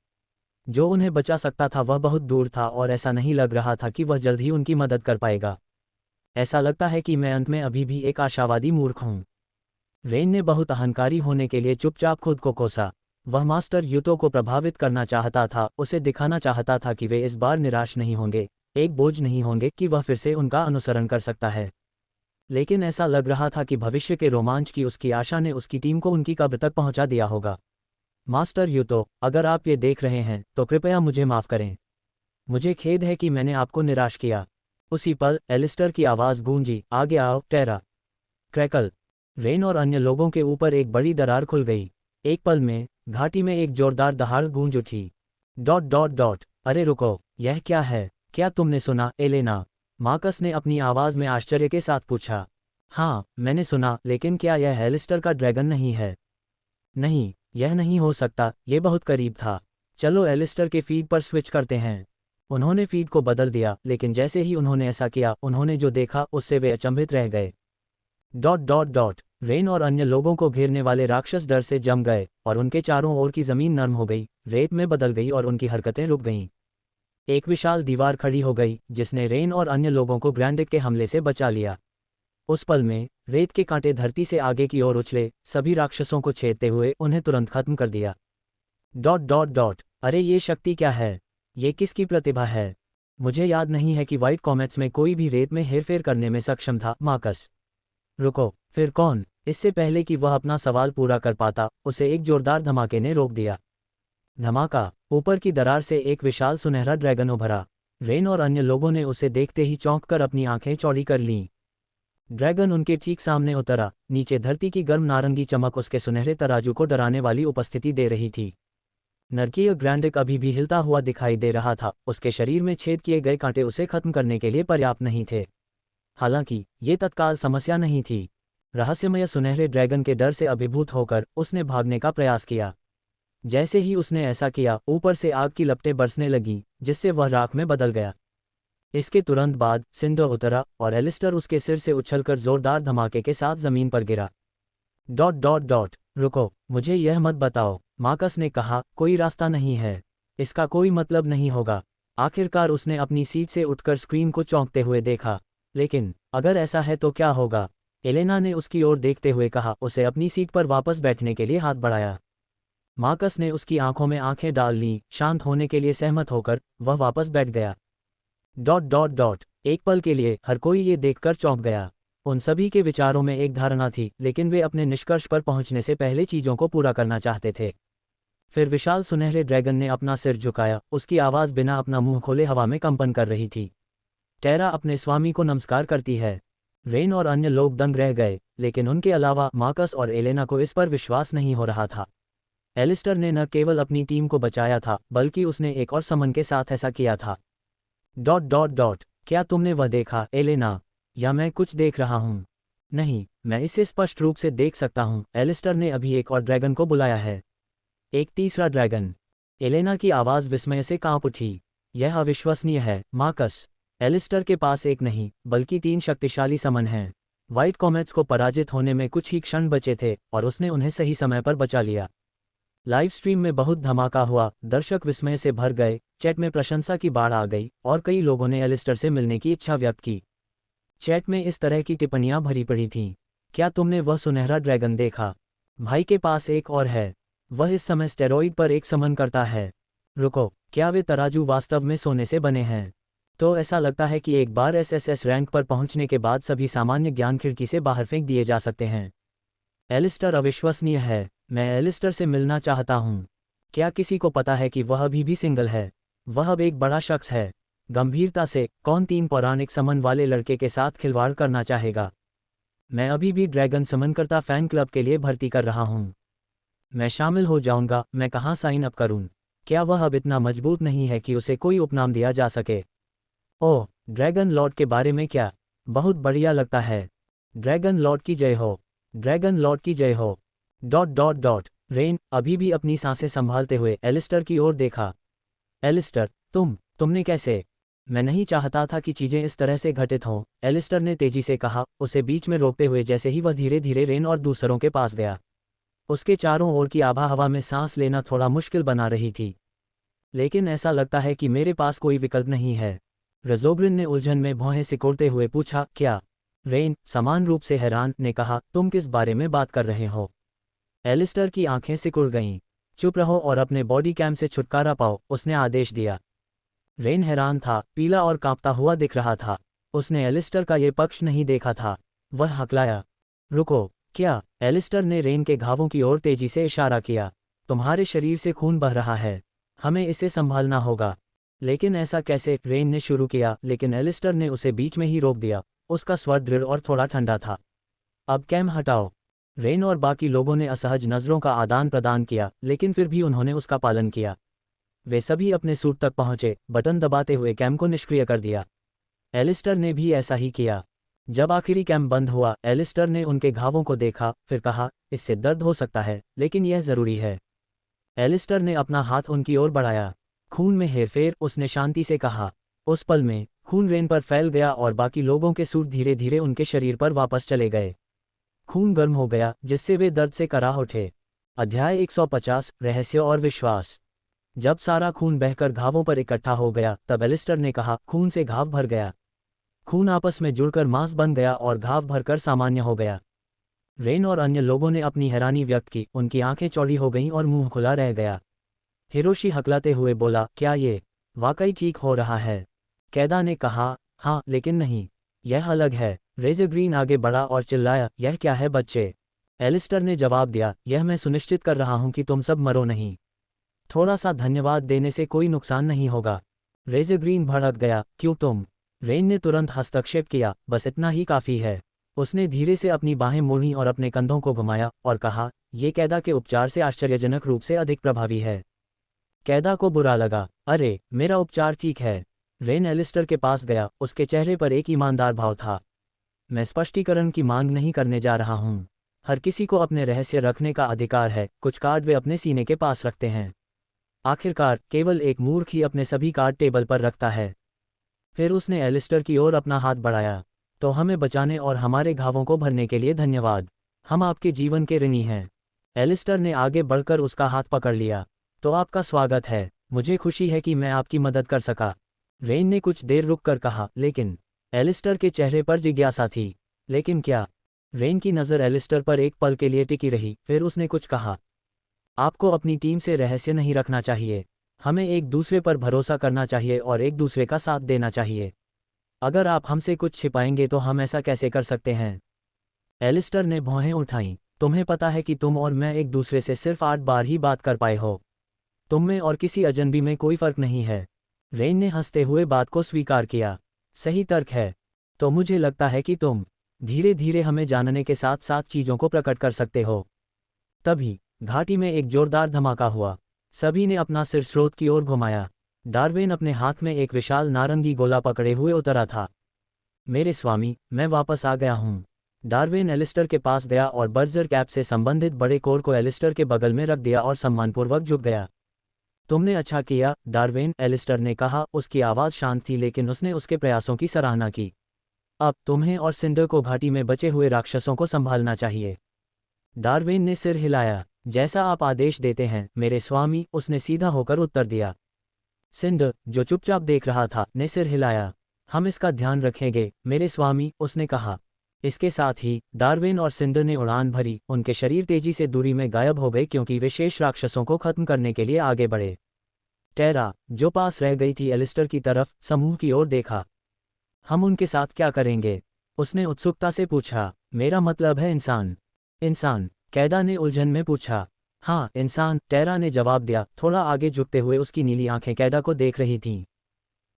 जो उन्हें बचा सकता था वह बहुत दूर था और ऐसा नहीं लग रहा था कि वह जल्द ही उनकी मदद कर पाएगा। ऐसा लगता है कि मैं अंत में अभी भी एक आशावादी मूर्ख हूँ। रेन ने बहुत अहंकारी होने के लिए चुपचाप खुद को कोसा। वह मास्टर यूतो को प्रभावित करना चाहता था, उसे दिखाना चाहता था कि वे इस बार निराश नहीं होंगे, एक बोझ नहीं होंगे, कि वह फिर से उनका अनुसरण कर सकता है। लेकिन ऐसा लग रहा था कि भविष्य के रोमांच की उसकी आशा ने उसकी टीम को उनकी कब्र तक पहुंचा दिया होगा। मास्टर यूतो, अगर आप ये देख रहे हैं तो कृपया मुझे माफ़ करें। मुझे खेद है कि मैंने आपको निराश किया। उसी पल एलिस्टर की आवाज़ गूंजी, आगे आओ टेरा। क्रैकल। रेन और अन्य लोगों के ऊपर एक बड़ी दरार खुल गई। एक पल में घाटी में एक जोरदार दहाड़ गूंज उठी। Dot dot dot. अरे रुको, यह क्या है? क्या तुमने सुना एलेना? मार्कस ने अपनी आवाज़ में आश्चर्य के साथ पूछा। हाँ, मैंने सुना, लेकिन क्या यह एलिस्टर का ड्रैगन नहीं है? नहीं, यह नहीं हो सकता, ये बहुत करीब था। चलो एलिस्टर के फीड पर स्विच करते हैं। उन्होंने फीड को बदल दिया, लेकिन जैसे ही उन्होंने ऐसा किया, उन्होंने जो देखा उससे वे अचंभित रह गए। Dot dot dot. रेन और अन्य लोगों को घेरने वाले राक्षस डर से जम गए और उनके चारों ओर की जमीन नर्म हो गई, रेत में बदल गई और उनकी हरकतें रुक गईं। एक विशाल दीवार खड़ी हो गई जिसने रेन और अन्य लोगों को ग्रैंडिक के हमले से बचा लिया। उस पल में रेत के कांटे धरती से आगे की ओर उछले, सभी राक्षसों को छेदते हुए उन्हें तुरंत खत्म कर दिया। Dot dot dot. अरे ये शक्ति क्या है? ये किसकी प्रतिभा है? मुझे याद नहीं है कि व्हाइट कॉमेट्स में कोई भी रेत में हेरफेर करने में सक्षम था। मार्कस। रुको, फिर कौन? इससे पहले कि वह अपना सवाल पूरा कर पाता, उसे एक जोरदार धमाके ने रोक दिया। धमाका। ऊपर की दरार से एक विशाल सुनहरा ड्रैगन उभरा। रेन और अन्य लोगों ने उसे देखते ही चौंककर अपनी आंखें चौड़ी कर लीं। ड्रैगन उनके ठीक सामने उतरा। नीचे धरती की गर्म नारंगी चमक उसके सुनहरे तराजू को डराने वाली उपस्थिति दे रही थी। नरकीय ग्रैंडिक अभी भी हिलता हुआ दिखाई दे रहा था, उसके शरीर में छेद किए गए कांटे उसे खत्म करने के लिए पर्याप्त नहीं थे। हालांकि ये तत्काल समस्या नहीं थी। रहस्यमय सुनहरे ड्रैगन के डर से अभिभूत होकर उसने भागने का प्रयास किया। जैसे ही उसने ऐसा किया, ऊपर से आग की लपटें बरसने लगीं, जिससे वह राख में बदल गया। इसके तुरंत बाद सिंडर उतरा और एलिस्टर उसके सिर से उछलकर जोरदार धमाके के साथ जमीन पर गिरा। Dot dot dot. रुको, मुझे यह मत बताओ, मार्कस ने कहा, कोई रास्ता नहीं है। इसका कोई मतलब नहीं होगा। आखिरकार उसने अपनी सीट से उठकर स्क्रीन को चौंकते हुए देखा। लेकिन अगर ऐसा है तो क्या होगा? एलेना ने उसकी ओर देखते हुए कहा, उसे अपनी सीट पर वापस बैठने के लिए हाथ बढ़ाया। मार्कस ने उसकी आंखों में आंखें डाल लीं, शांत होने के लिए सहमत होकर वह वापस बैठ गया। Dot dot dot. एक पल के लिए हर कोई ये देखकर चौंक गया। उन सभी के विचारों में एक धारणा थी, लेकिन वे अपने निष्कर्ष पर पहुंचने से पहले चीज़ों को पूरा करना चाहते थे। फिर विशाल सुनहरे ड्रैगन ने अपना सिर झुकाया, उसकी आवाज़ बिना अपना मुंह खोले हवा में कंपन कर रही थी। टेरा अपने स्वामी को नमस्कार करती है। रेन और अन्य लोग दंग रह गए, लेकिन उनके अलावा मार्कस और एलेना को इस पर विश्वास नहीं हो रहा था। एलिस्टर ने न केवल अपनी टीम को बचाया था, बल्कि उसने एक और समन के साथ ऐसा किया था। Dot dot dot. क्या तुमने वह देखा एलेना? या मैं कुछ देख रहा हूँ? नहीं, मैं इसे स्पष्ट रूप से देख सकता हूँ। एलिस्टर ने अभी एक और ड्रैगन को बुलाया है। एक तीसरा ड्रैगन। एलेना की आवाज़ विस्मय से कांप उठी। यह अविश्वसनीय है मार्कस। एलिस्टर के पास एक नहीं, बल्कि 3 शक्तिशाली समन हैं। व्हाइट कॉमेट्स को पराजित होने में कुछ ही क्षण बचे थे और उसने उन्हें सही समय पर बचा लिया। लाइव स्ट्रीम में बहुत धमाका हुआ, दर्शक विस्मय से भर गए, चैट में प्रशंसा की बाढ़ आ गई और कई लोगों ने एलिस्टर से मिलने की इच्छा व्यक्त की। चैट में इस तरह की टिप्पणियां भरी पड़ी थीं। क्या तुमने वह सुनहरा ड्रैगन देखा? भाई के पास एक और है। वह इस समय स्टेरॉइड पर एक समन करता है। रुको, क्या वे तराजू वास्तव में सोने से बने हैं? तो ऐसा लगता है कि एक बार एसएसएस रैंक पर पहुंचने के बाद सभी सामान्य ज्ञान खिड़की से बाहर फेंक दिए जा सकते हैं। एलिस्टर अविश्वसनीय है। मैं एलिस्टर से मिलना चाहता हूँ। क्या किसी को पता है कि वह अभी भी सिंगल है? वह अब एक बड़ा शख्स है। गंभीरता से, कौन 3 पौराणिक समन वाले लड़के के साथ खिलवाड़ करना चाहेगा? मैं अभी भी ड्रैगन समनकर्ता फैन क्लब के लिए भर्ती कर रहा हूँ। मैं शामिल हो जाऊंगा। मैं कहाँ साइन अप करूँ? क्या वह अब इतना मजबूत नहीं है कि उसे कोई उपनाम दिया जा सके? ओह, ड्रैगन लॉर्ड के बारे में क्या? बहुत बढ़िया लगता है। ड्रैगन लॉर्ड की जय हो। ड्रैगन लॉर्ड की जय हो। Dot dot dot. रेन अभी भी अपनी सांसें संभालते हुए एलिस्टर की ओर देखा। एलिस्टर, तुमने कैसे? मैं नहीं चाहता था कि चीजें इस तरह से घटित हों, एलिस्टर ने तेजी से कहा, उसे बीच में रोकते हुए जैसे ही वह धीरे धीरे रेन और दूसरों के पास गया। उसके चारों ओर की आभा हवा में सांस लेना थोड़ा मुश्किल बना रही थी। लेकिन ऐसा लगता है कि मेरे पास कोई विकल्प नहीं है। रजोग्रिन ने उलझन में भौहें सिकोड़ते हुए पूछा, क्या? रेन समान रूप से हैरान ने कहा, तुम किस बारे में बात कर रहे हो? एलिस्टर की आंखें सिकुड़ गईं। चुप रहो और अपने बॉडी कैम से छुटकारा पाओ, उसने आदेश दिया। रेन हैरान था, पीला और कांपता हुआ दिख रहा था। उसने एलिस्टर का ये पक्ष नहीं देखा था। वह हकलाया। रुको, क्या? एलिस्टर ने रेन के घावों की ओर तेजी से इशारा किया। तुम्हारे शरीर से खून बह रहा है, हमें इसे संभालना होगा। लेकिन ऐसा कैसे? रेन ने शुरू किया, लेकिन एलिस्टर ने उसे बीच में ही रोक दिया। उसका स्वर दृढ़ और थोड़ा ठंडा था। अब कैम हटाओ। रेन और बाकी लोगों ने असहज नज़रों का आदान प्रदान किया, लेकिन फिर भी उन्होंने उसका पालन किया। वे सभी अपने सूट तक पहुंचे, बटन दबाते हुए कैम को निष्क्रिय कर दिया। एलिस्टर ने भी ऐसा ही किया। जब आखिरी कैम बंद हुआ, एलिस्टर ने उनके घावों को देखा, फिर कहा, इससे दर्द हो सकता है, लेकिन यह ज़रूरी है। एलिस्टर ने अपना हाथ उनकी ओर बढ़ाया। खून में हेरफेर, उसने शांति से कहा। उस पल में खून रेन पर फैल गया और बाकी लोगों के सूट धीरे धीरे उनके शरीर पर वापस चले गए। खून गर्म हो गया, जिससे वे दर्द से कराह उठे। अध्याय 150, रहस्य और विश्वास। जब सारा खून बहकर घावों पर इकट्ठा हो गया, तब एलिस्टर ने कहा, खून से घाव भर गया। खून आपस में जुड़कर मांस बन गया और घाव भरकर सामान्य हो गया। रेन और अन्य लोगों ने अपनी हैरानी व्यक्त की, उनकी आंखें चौड़ी हो गईं और मुंह खुला रह गया। हिरोशी हकलाते हुए बोला, क्या ये वाकई ठीक हो रहा है? कैदा ने कहा, हाँ, लेकिन नहीं, यह अलग है। रेजर ग्रीन आगे बढ़ा और चिल्लाया, यह क्या है बच्चे? एलिस्टर ने जवाब दिया, यह मैं सुनिश्चित कर रहा हूं कि तुम सब मरो नहीं। थोड़ा सा धन्यवाद देने से कोई नुकसान नहीं होगा। रेजर ग्रीन भड़क गया, क्यों तुम? रेन ने तुरंत हस्तक्षेप किया, बस इतना ही काफ़ी है। उसने धीरे से अपनी बाहें मोड़ी और अपने कंधों को घुमाया और कहा, यह कैदा के उपचार से आश्चर्यजनक रूप से अधिक प्रभावी है। कैदा को बुरा लगा, अरे, मेरा उपचार ठीक है। रेन एलिस्टर के पास गया, उसके चेहरे पर एक ईमानदार भाव था। मैं स्पष्टीकरण की मांग नहीं करने जा रहा हूँ। हर किसी को अपने रहस्य रखने का अधिकार है। कुछ कार्ड वे अपने सीने के पास रखते हैं। आखिरकार केवल एक मूर्ख ही अपने सभी कार्ड टेबल पर रखता है। फिर उसने एलिस्टर की ओर अपना हाथ बढ़ाया। तो हमें बचाने और हमारे घावों को भरने के लिए धन्यवाद। हम आपके जीवन के ऋणी हैं। एलिस्टर ने आगे बढ़कर उसका हाथ पकड़ लिया। तो आपका स्वागत है। मुझे खुशी है कि मैं आपकी मदद कर सका। रेन ने कुछ देर रुककर कहा, लेकिन एलिस्टर के चेहरे पर जिज्ञासा थी। लेकिन क्या? रेन की नज़र एलिस्टर पर एक पल के लिए टिकी रही, फिर उसने कुछ कहा। आपको अपनी टीम से रहस्य नहीं रखना चाहिए। हमें एक दूसरे पर भरोसा करना चाहिए और एक दूसरे का साथ देना चाहिए। अगर आप हमसे कुछ छिपाएंगे तो हम ऐसा कैसे कर सकते हैं? एलिस्टर ने भौहें उठाईं। तुम्हें पता है कि तुम और मैं एक दूसरे से सिर्फ 8 बार ही बात कर पाए हो। तुम में और किसी अजनबी में कोई फर्क नहीं है। रेन ने हंसते हुए बात को स्वीकार किया। सही तर्क है। तो मुझे लगता है कि तुम धीरे धीरे हमें जानने के साथ साथ चीज़ों को प्रकट कर सकते हो। तभी घाटी में एक जोरदार धमाका हुआ। सभी ने अपना सिर स्रोत की ओर घुमाया। डार्विन अपने हाथ में एक विशाल नारंगी गोला पकड़े हुए उतरा था। मेरे स्वामी, मैं वापस आ गया हूँ। डार्विन एलिस्टर के पास गया और बर्जर कैप से संबंधित बड़े कोर को एलिस्टर के बगल में रख दिया और सम्मानपूर्वक झुक गया। तुमने अच्छा किया, डार्विन, एलिस्टर ने कहा। उसकी आवाज़ शांत थी, लेकिन उसने उसके प्रयासों की सराहना की। अब तुम्हें और सिंडर को घाटी में बचे हुए राक्षसों को संभालना चाहिए। डार्विन ने सिर हिलाया। जैसा आप आदेश देते हैं मेरे स्वामी, उसने सीधा होकर उत्तर दिया। सिंडर, जो चुपचाप देख रहा था, ने सिर हिलाया। हम इसका ध्यान रखेंगे मेरे स्वामी, उसने कहा। इसके साथ ही डार्विन और सिंडर ने उड़ान भरी। उनके शरीर तेजी से दूरी में गायब हो गए क्योंकि वे शेष राक्षसों को खत्म करने के लिए आगे बढ़े। टेरा, जो पास रह गई थी, एलिस्टर की तरफ समूह की ओर देखा। हम उनके साथ क्या करेंगे? उसने उत्सुकता से पूछा। मेरा मतलब है इंसान। इंसान? कैदा ने उलझन में पूछा। हाँ, इंसान, टेरा ने जवाब दिया, थोड़ा आगे झुकते हुए। उसकी नीली आंखें कैदा को देख रही थीं।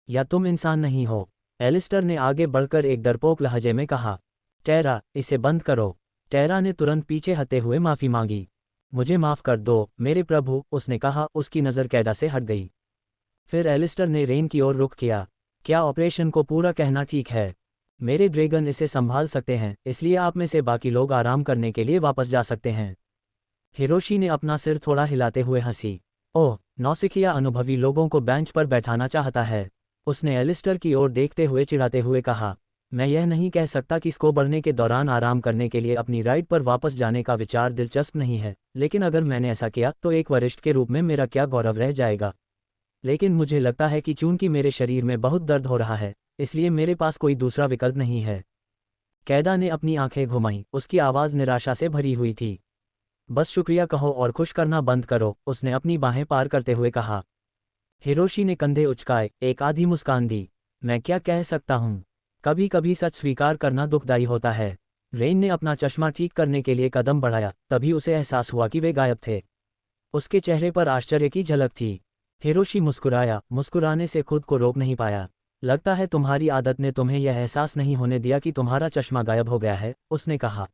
या तुम इंसान नहीं हो? एलिस्टर ने आगे बढ़कर एक डरपोक लहजे में कहा। टेरा, इसे बंद करो। टेरा ने तुरंत पीछे हटते हुए माफ़ी मांगी। मुझे माफ़ कर दो मेरे प्रभु, उसने कहा। उसकी नज़र कैदा से हट गई। फिर एलिस्टर ने रेन की ओर रुख किया। क्या ऑपरेशन को पूरा कहना ठीक है? मेरे ड्रैगन इसे संभाल सकते हैं, इसलिए आप में से बाकी लोग आराम करने के लिए वापस जा सकते हैं। हिरोशी ने अपना सिर थोड़ा हिलाते हुए हंसी। ओह, नौसिखिया अनुभवी लोगों को बेंच पर बैठाना चाहता है। उसने एलिस्टर की ओर देखते हुए चिढ़ाते हुए कहा। मैं यह नहीं कह सकता कि इसको बढ़ने के दौरान आराम करने के लिए अपनी राइड पर वापस जाने का विचार दिलचस्प नहीं है, लेकिन अगर मैंने ऐसा किया तो एक वरिष्ठ के रूप में मेरा क्या गौरव रह जाएगा। लेकिन मुझे लगता है कि चूंकि मेरे शरीर में बहुत दर्द हो रहा है, इसलिए मेरे पास कोई दूसरा विकल्प नहीं है। कैदा ने अपनी आंखें घुमाईं। उसकी आवाज़ निराशा से भरी हुई थी। बस शुक्रिया कहो और खुश करना बंद करो, उसने अपनी बाहें पार करते हुए कहा। हिरोशी ने कंधे उचकाए, एक आधी मुस्कान दी। मैं क्या कह सकता हूँ? कभी कभी सच स्वीकार करना दुखदाई होता है। रेन ने अपना चश्मा ठीक करने के लिए कदम बढ़ाया, तभी उसे एहसास हुआ कि वे गायब थे। उसके चेहरे पर आश्चर्य की झलक थी। हिरोशी मुस्कुराया, मुस्कुराने से खुद को रोक नहीं पाया। लगता है तुम्हारी आदत ने तुम्हें यह एहसास नहीं होने दिया कि तुम्हारा चश्मा गायब हो गया है, उसने कहा।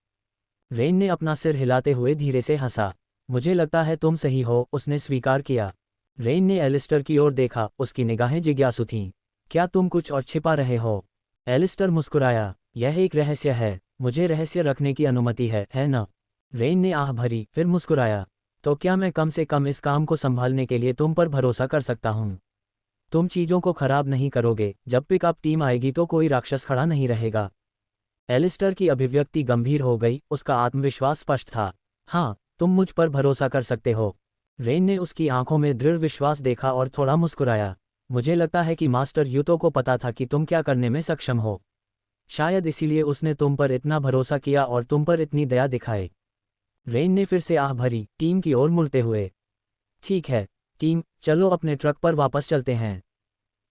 रेन ने अपना सिर हिलाते हुए धीरे से हंसा। मुझे लगता है तुम सही हो, उसने स्वीकार किया। रेन ने एलिस्टर की ओर देखा, उसकी निगाहें जिज्ञासु थीं। क्या तुम कुछ और छिपा रहे हो? एलिस्टर मुस्कुराया। यह एक रहस्य है, मुझे रहस्य रखने की अनुमति है न? रेन ने आह भरी, फिर मुस्कुराया। तो क्या मैं कम से कम इस काम को संभालने के लिए तुम पर भरोसा कर सकता हूँ? तुम चीज़ों को खराब नहीं करोगे। जब पिकअप टीम आएगी तो कोई राक्षस खड़ा नहीं रहेगा। एलिस्टर की अभिव्यक्ति गंभीर हो गई, उसका आत्मविश्वास स्पष्ट था। हाँ, तुम मुझ पर भरोसा कर सकते हो। रेन ने उसकी आंखों में दृढ़ विश्वास देखा और थोड़ा मुस्कुराया। मुझे लगता है कि मास्टर यूतो को पता था कि तुम क्या करने में सक्षम हो। शायद इसीलिए उसने तुम पर इतना भरोसा किया और तुम पर इतनी दया दिखाई। रेन ने फिर से आह भरी, टीम की ओर मुड़ते हुए। ठीक है टीम, चलो अपने ट्रक पर वापस चलते हैं।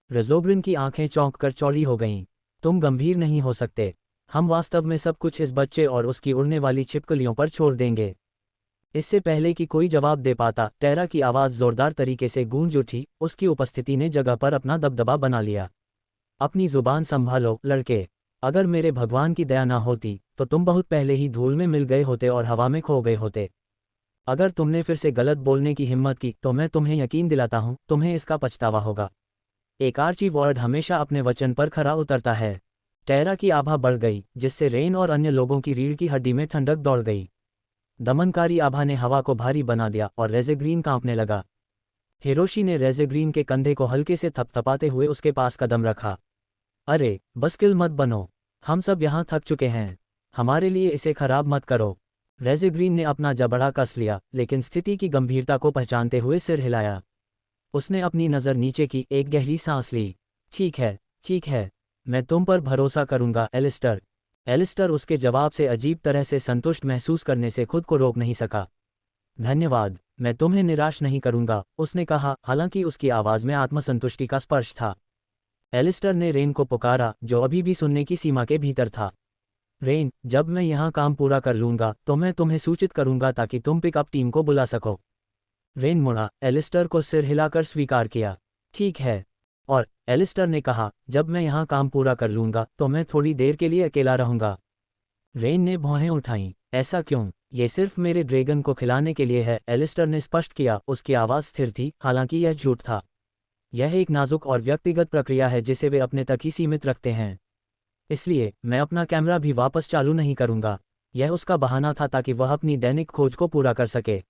रेज़ोग्रिन की आंखें चौंक कर चौड़ी हो गईं। तुम गंभीर नहीं हो सकते। हम वास्तव में सब कुछ इस बच्चे और उसकी उड़ने वाली छिपकलियों पर छोड़ देंगे। इससे पहले कि कोई जवाब दे पाता, टेरा की आवाज़ जोरदार तरीके से गूंज उठी। उसकी उपस्थिति ने जगह पर अपना दबदबा बना लिया। अपनी जुबान संभालो लड़के। अगर मेरे भगवान की दया ना होती तो तुम बहुत पहले ही धूल में मिल गए होते और हवा में खो गए होते। अगर तुमने फिर से गलत बोलने की हिम्मत की तो मैं तुम्हें यकीन दिलाता हूं, तुम्हें इसका पछतावा होगा। एक आर्ची वॉर्ड हमेशा अपने वचन पर खरा उतरता है। टेरा की आभा बढ़ गई, जिससे रेन और अन्य लोगों की रीढ़ की हड्डी में ठंडक दौड़ गई। दमनकारी आभा ने हवा को भारी बना दिया और रेज़ेग्रीन कांपने लगा। हिरोशी ने रेज़ेग्रीन के कंधे को हल्के से थपथपाते हुए उसके पास कदम रखा। अरे बसकिल मत बनो, हम सब यहाँ थक चुके हैं। हमारे लिए इसे खराब मत करो। रेज़ेग्रीन ने अपना जबड़ा कस लिया, लेकिन स्थिति की गंभीरता को पहचानते हुए सिर हिलाया। उसने अपनी नज़र नीचे की, एक गहरी सांस ली। ठीक है, मैं तुम पर भरोसा करूंगा एलिस्टर। एलिस्टर उसके जवाब से अजीब तरह से संतुष्ट महसूस करने से खुद को रोक नहीं सका। धन्यवाद, मैं तुम्हें निराश नहीं करूंगा, उसने कहा, हालांकि उसकी आवाज़ में आत्मसंतुष्टि का स्पर्श था। एलिस्टर ने रेन को पुकारा, जो अभी भी सुनने की सीमा के भीतर था। रेन, जब मैं यहाँ काम पूरा कर लूँगा तो मैं तुम्हें सूचित करूँगा ताकि तुम पिकअप टीम को बुला सको। रेन मुड़ा, एलिस्टर को सिर हिलाकर स्वीकार किया। ठीक है। और एलिस्टर ने कहा, जब मैं यहाँ काम पूरा कर लूँगा तो मैं थोड़ी देर के लिए अकेला रहूँगा। रेन ने भौहें उठाईं। ऐसा क्यों? ये सिर्फ मेरे ड्रैगन को खिलाने के लिए है, एलिस्टर ने स्पष्ट किया। उसकी आवाज़ स्थिर थी, हालांकि यह झूठ था। यह एक नाजुक और व्यक्तिगत प्रक्रिया है जिसे वे अपने तक ही सीमित रखते हैं। इसलिए मैं अपना कैमरा भी वापस चालू नहीं करूँगा। यह उसका बहाना था ताकि वह अपनी दैनिक खोज को पूरा कर सके।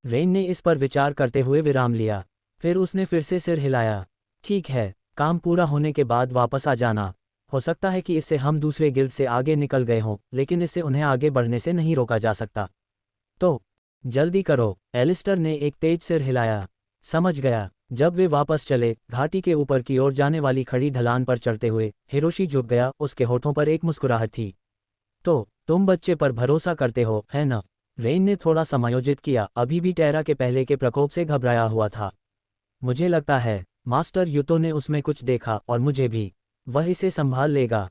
रेन ने इस पर विचार करते हुए विराम लिया। फिर उसने फिर से सिर हिलाया। ठीक है, काम पूरा होने के बाद वापस आ जाना। हो सकता है कि इससे हम दूसरे गिल्ड से आगे निकल गए हों, लेकिन इससे उन्हें आगे बढ़ने से नहीं रोका जा सकता। तो जल्दी करो, एलिस्टर ने एक तेज सिर हिलाया। समझ गया। जब वे वापस चले, घाटी के ऊपर की ओर जाने वाली खड़ी ढलान पर चढ़ते हुए, हिरोशी झुक गया, उसके होठों पर एक मुस्कुराहट थी। तो तुम बच्चे पर भरोसा करते हो, है न? रेन ने थोड़ा समायोजित किया, अभी भी टेरा के पहले के प्रकोप से घबराया हुआ था। मुझे लगता है मास्टर यूतो ने उसमें कुछ देखा, और मुझे भी। वह इसे संभाल लेगा।